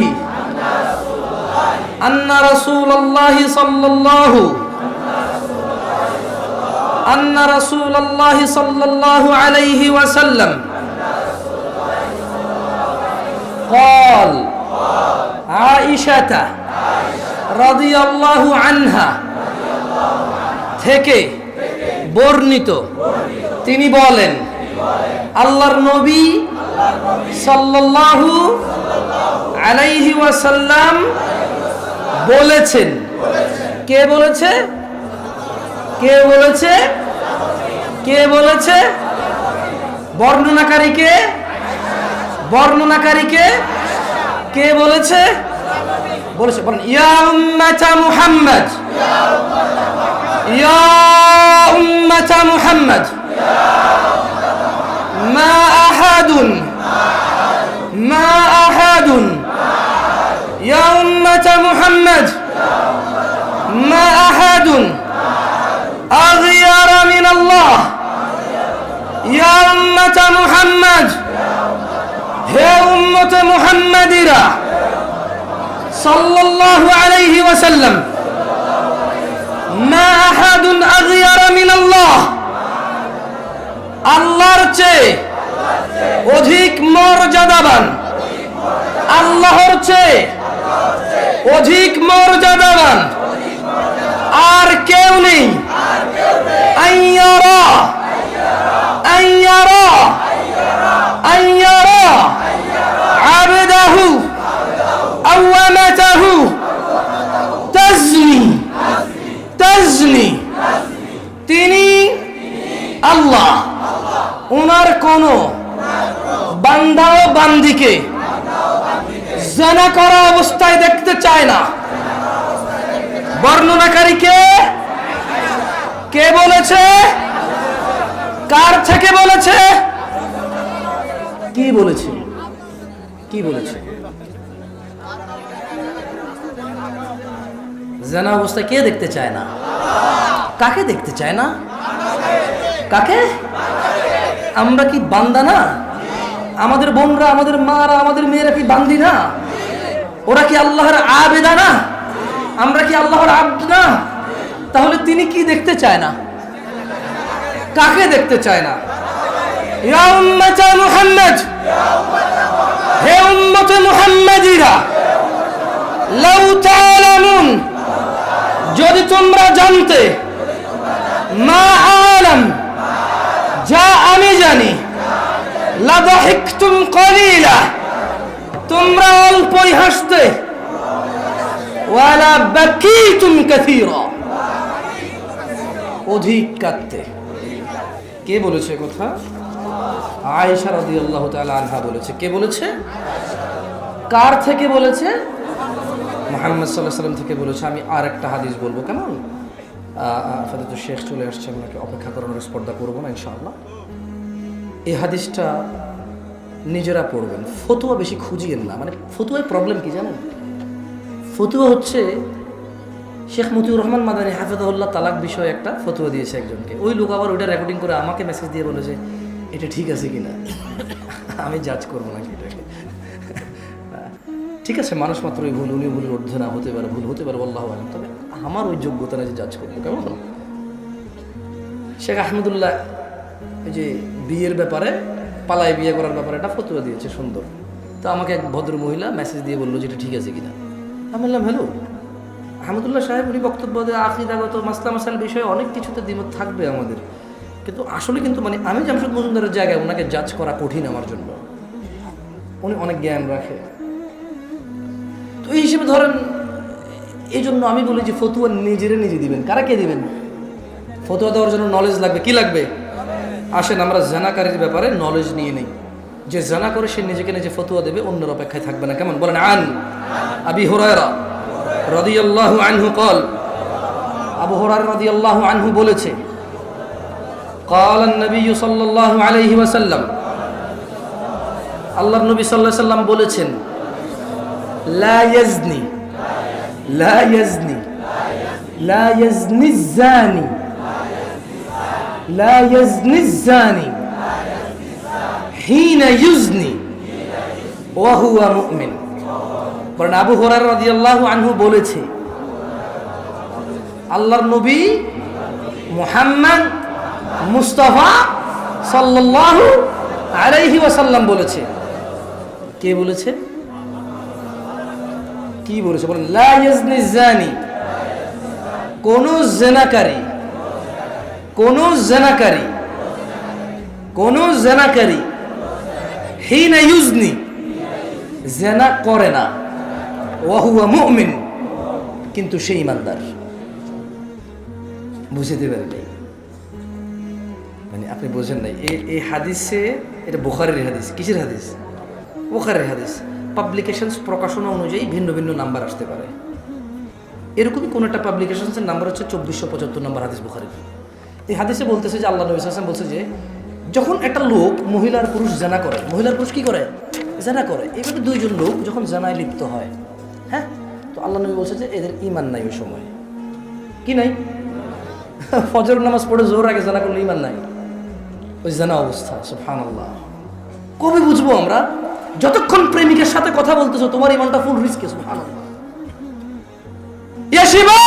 صلى الله أن رسول الله صلى الله عليه وسلم قال عائشة رضي الله عنها থেকে বর্ণিত, তিনি বলেন আল্লাহর নবী সাল্লাল্লাহু আলাইহি ওয়াসাল্লাম বলেছেন। কে বলেছে? কে বলেছে? কে বলেছে? বর্ণনাকারীকে? বর্ণনাকারীকে কে বলেছে? বলেছে, বলেন ইয়া উম্মাতা মুহাম্মদ, ইয়া উম্মাতা মুহাম্মদ, মা আহাদুন মা আহাদুন ইয়া উম্মাত মুহাম্মদ মা আহাদুন আগিয়ারা মিন আল্লাহ ইয়া উম্মাত মুহাম্মদ হে উম্মত মুহাম্মাদিরা সাল্লাল্লাহু আলাইহি ওয়াসাল্লাম মা আহাদুন আগিয়ারা মিন আল্লাহ আল্লাহর চেয়ে অধিক মর্যাদাবান আল্লাহর চেয়ে অধিক মর্যাদাবান আর কেউ নেই আইয়ারা আইয়ারা আইয়ারা আবদাহু আওয়ামাতাহু তাজনি তাজনি তিনি আল্লাহ ওনার কোন বান্দা ও বান্দিকে জিনা করা অবস্থায় দেখতে চায় না। বর্ণনাকারী কে বলেছে? কার থেকে বলেছে? কি বলেছে? কি বলেছে? জিনা অবস্থায় কে দেখতে চায় না? কাকে দেখতে চায় না? কাকে? আমরা কি বান্দা না? আমাদের বোনরা, আমাদের মারা, আমাদের মেয়েরা কি বান্দি না? ওরা কি আল্লাহর আবেদা না? আমরা কি আল্লাহর আব্দ না? তাহলে তিনি কি দেখতে চায় না? কাকে দেখতে চায় না? ইয়া উম্মাত মুহাম্মদ, হে উম্মত মুহাম্মাদিরা, লাউ তাআলামুন, যদি তোমরা জানতে, মা আলাম, যা আমি জানি, লাদাহিকতুম কলিলা, তোমরা অল্পই হাসতে, ওয়ালা বাকিতুম কাসীরা, অধিক কাঁদতে। কে বলেছে কথা? আয়েশা রাদিয়াল্লাহু তাআলা আনহা বলেছে। কে বলেছে? কার থেকে বলেছে? মুহাম্মদ সাল্লাল্লাহু আলাইহি ওয়াসাল্লাম থেকে বলেছে। আমি আর একটা হাদিস বলবো, কেমন? আপাতত শেখ চলে আসছে, আপনাকে অপেক্ষা করানোর স্পর্ধা করবো না ইনশাআল্লাহ। এই হাদিসটা নিজেরা পড়বেন, ফতুয়া বেশি খুঁজিয়েন না। মানে ফতুয়ায় প্রবলেম কি জানেন? ফতুয়া হচ্ছে শেখ মতিউর রহমান মাদানী হাফেজাহুল্লাহ তালাক বিষয়ে একটা ফতুয়া দিয়েছে একজনকে। ওই লোক আবার ওইটা রেকর্ডিং করে আমাকে মেসেজ দিয়ে বলে যে এটা ঠিক আছে কিনা। আমি জাজ করবো নাকি এটাকে। ঠিক আছে, মানুষ মাত্রই ভুল, উনি ভুলের ঊর্ধ্বে না, হতে পারে, ভুল হতে পারে, আল্লাহু আ'লাম। তবে আমার ওই যোগ্যতা না যে জাজ করবো, কেমন? শেখ আহমদুল্লাহ এই যে বিয়ের ব্যাপারে, পালায় বিয়ে করার ব্যাপারে একটা ফতুয়া দিয়েছে, সুন্দর। তো আমাকে এক ভদ্র মহিলা মেসেজ দিয়ে বললো যে এটা ঠিক আছে কিনা। আমি বললাম হ্যালো আহমদুল্লাহ সাহেব, উনি বক্তব্য দেয় আকীদাগত মাসলা মাসাইল বিষয়ে অনেক কিছুতে দ্বিমত থাকবে আমাদের, কিন্তু আসলে কিন্তু মানে আমি জামশেদ মজুমদারের জায়গায় ওনাকে জাজ করা কঠিন আমার জন্য। উনি অনেক জ্ঞান রাখে, তো এই হিসেবে ধরেন, এই জন্য আমি বলি যে ফতুয়া নিজেরা নিজে দিবেন। কারা কে দিবেন? ফতুয়া দেওয়ার জন্য নলেজ লাগবে। কি লাগবে? আসেন আমরা জানাকারীর ব্যাপারে নলেজ নিয়ে নেই। যে জানা করে সে নিজেকে নিজে ফতুয়া দেবে, অন্যের অপেক্ষায় থাকবে না। কেমন বলেন? আন আবি হুরায়রা রাদিয়াল্লাহু আনহু قال, আবু হুরায়রা রাদিয়াল্লাহু আনহু বলেছে, قال النبي صلى الله عليه وسلم, আল্লাহর নবী সাল্লাল্লাহু আলাইহি ওয়াসাল্লাম বলেছেন, লা ইয়াজনি লা ইয়াজনি লা ইয়াজনি الزاني لا يزني الزاني حين يزني وهو مؤمن। বলেন আবু হুরায়রা রাদিয়াল্লাহু আনহু বলেছে, আল্লাহর নবী মুহাম্মদ মুস্তাফা সাল্লাল্লাহু আলাইহি ওয়াসাল্লাম বলেছে। কে বলেছে? কি বলেছে? বলেন লা ইয়াজনি الزاني, কোন জিনাকারী, কোন জিনাকারী, কোন জিনাকারী হিনা ইউজনি, জিনা করে না, ওয়া হুয়া মুমিন, কিন্তু সে ঈমানদার। বুঝতে পারলেন? মানে আপনি বোঝেন নাই। এই হাদিসে, এটা বুখারীর হাদিস। কিসের হাদিস? বুখারীর হাদিস। পাবলিকেশনস প্রকাশনা অনুযায়ী ভিন্ন ভিন্ন নাম্বার আসতে পারে। এরকমই কোন একটা পাবলিকেশনসের নাম্বার হচ্ছে 2475 নম্বর হাদিস বুখারীর। এই হাদিসে বলতেছে যে আল্লাহ নবী সাল্লাল্লাহু আলাইহি ওয়াসাল্লাম বলছে যে যখন একটা লোক মহিলার পুরুষ জানা করে, মহিলার পুরুষ কি করে? জানা করে। এইভাবে দুইজন লোক যখন জানায় লিপ্ত হয়, হ্যাঁ, তো আল্লাহ নবী বলছে যে এদের ঈমান নাই ওই সময়। কি নাই? ফজর নামাজ পড়ে জোহর আগে জানা করলে ঈমান নাই, ওই জানা অবস্থা। সুবহানাল্লাহ। কবে বুঝবো আমরা? যতক্ষণ প্রেমিকের সাথে কথা বলতেছো তোমার ঈমানটা ফুল রিস্কে। সুবহানাল্লাহ। ইয়া শিবা,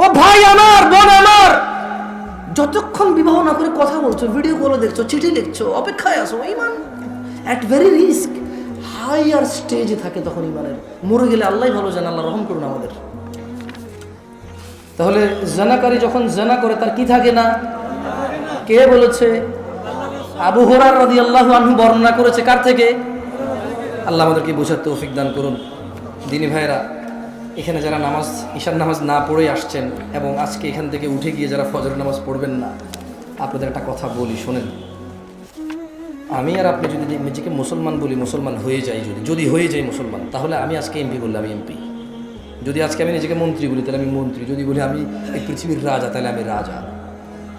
ও ভাই আমার, বোন আমার, যতক্ষণ বিবাহ না করে কথা বলছো, ভিডিও কলে দেখছো, চিঠি লিখছো, অপেক্ষায় আসো, ঈমান অ্যাট ভেরি রিস্ক, হাইয়ার স্টেজে থাকে তখন ঈমানের। মরে গেলে আল্লাহ ভালো জানে, আল্লাহ রহম করুন আমাদের। তাহলে জানাকারী যখন জানা করে তার কি থাকে না? কে বলেছে? আবু হুরায়রা রাদিয়াল্লাহু আনহু বর্ণনা করেছে। কার থেকে? আল্লাহ আমাদেরকে বোঝার তৌফিক দান করুন। দিনী ভাইরা, এখানে যারা নামাজ, ঈশার নামাজ না পড়ে আসছেন এবং আজকে এখান থেকে উঠে গিয়ে যারা ফজর নামাজ পড়বেন না, আপনাদের একটা কথা বলি, শোনেন। আমি আর আপনি যদি নিজেকে মুসলমান বলি, মুসলমান হয়ে যাই, যদি হয়ে যাই মুসলমান, তাহলে আমি আজকে এমপি বললে আমি এমপি। যদি আজকে আমি নিজেকে মন্ত্রী বলি তাহলে আমি মন্ত্রী। যদি বলি আমি এই পৃথিবীর রাজা তাহলে আমি রাজা।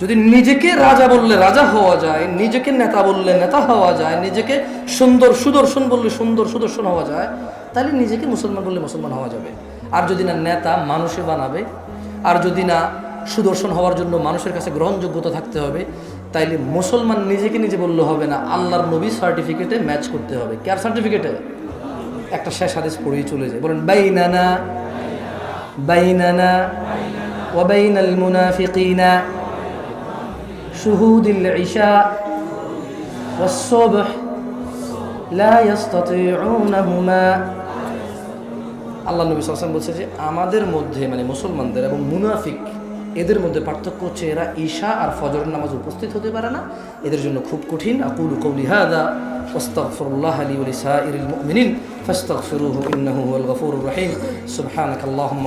যদি নিজেকে রাজা বললে রাজা হওয়া যায়, নিজেকে নেতা বললে নেতা হওয়া যায়, নিজেকে সুন্দর সুদর্শন বললে সুন্দর সুদর্শন হওয়া যায়, তাহলে নিজেকে মুসলমান বললে মুসলমান হওয়া যাবে। আর যদি না নেতা মানুষে বানাবে, আর যদি না সুদর্শন হওয়ার জন্য মানুষের কাছে গ্রহণযোগ্যতা থাকতে হবে, তাইলে মুসলমান নিজেকে নিজে বললে হবে না, আল্লাহর নবী সার্টিফিকেটে ম্যাচ করতে হবে। কার সার্টিফিকেটে? একটা শেষ হাদিস পড়েই চলে যায়। বলেন, বাইনানা বাইনানা ওয়া বাইনাল মুনাফিকিনা শুহুদুল ইশা ওয়াস সুবহ লা ইস্তাতিউনাহুমা। আল্লাহ নবী সাল্লাল্লাহু আলাইহি ওয়াসাল্লাম বলছে যে আমাদের মধ্যে, মানে মুসলমানদের এবং মুনাফিক, এদের মধ্যে পার্থক্য হচ্ছে এরা ঈশা আর ফজরের নামাজ উপস্থিত হতে পারে না, এদের জন্য খুব কঠিন। আকুলু কওলি হাযা ওয়াস্তাগফিরুল্লাহ লি ওয়া লিসাইরিল মুমিনিন ফাস্তাগফিরুহু ইন্নাহু হুয়াল গফুরুর রহিম। সুবহানাকাল্লাহুম্মা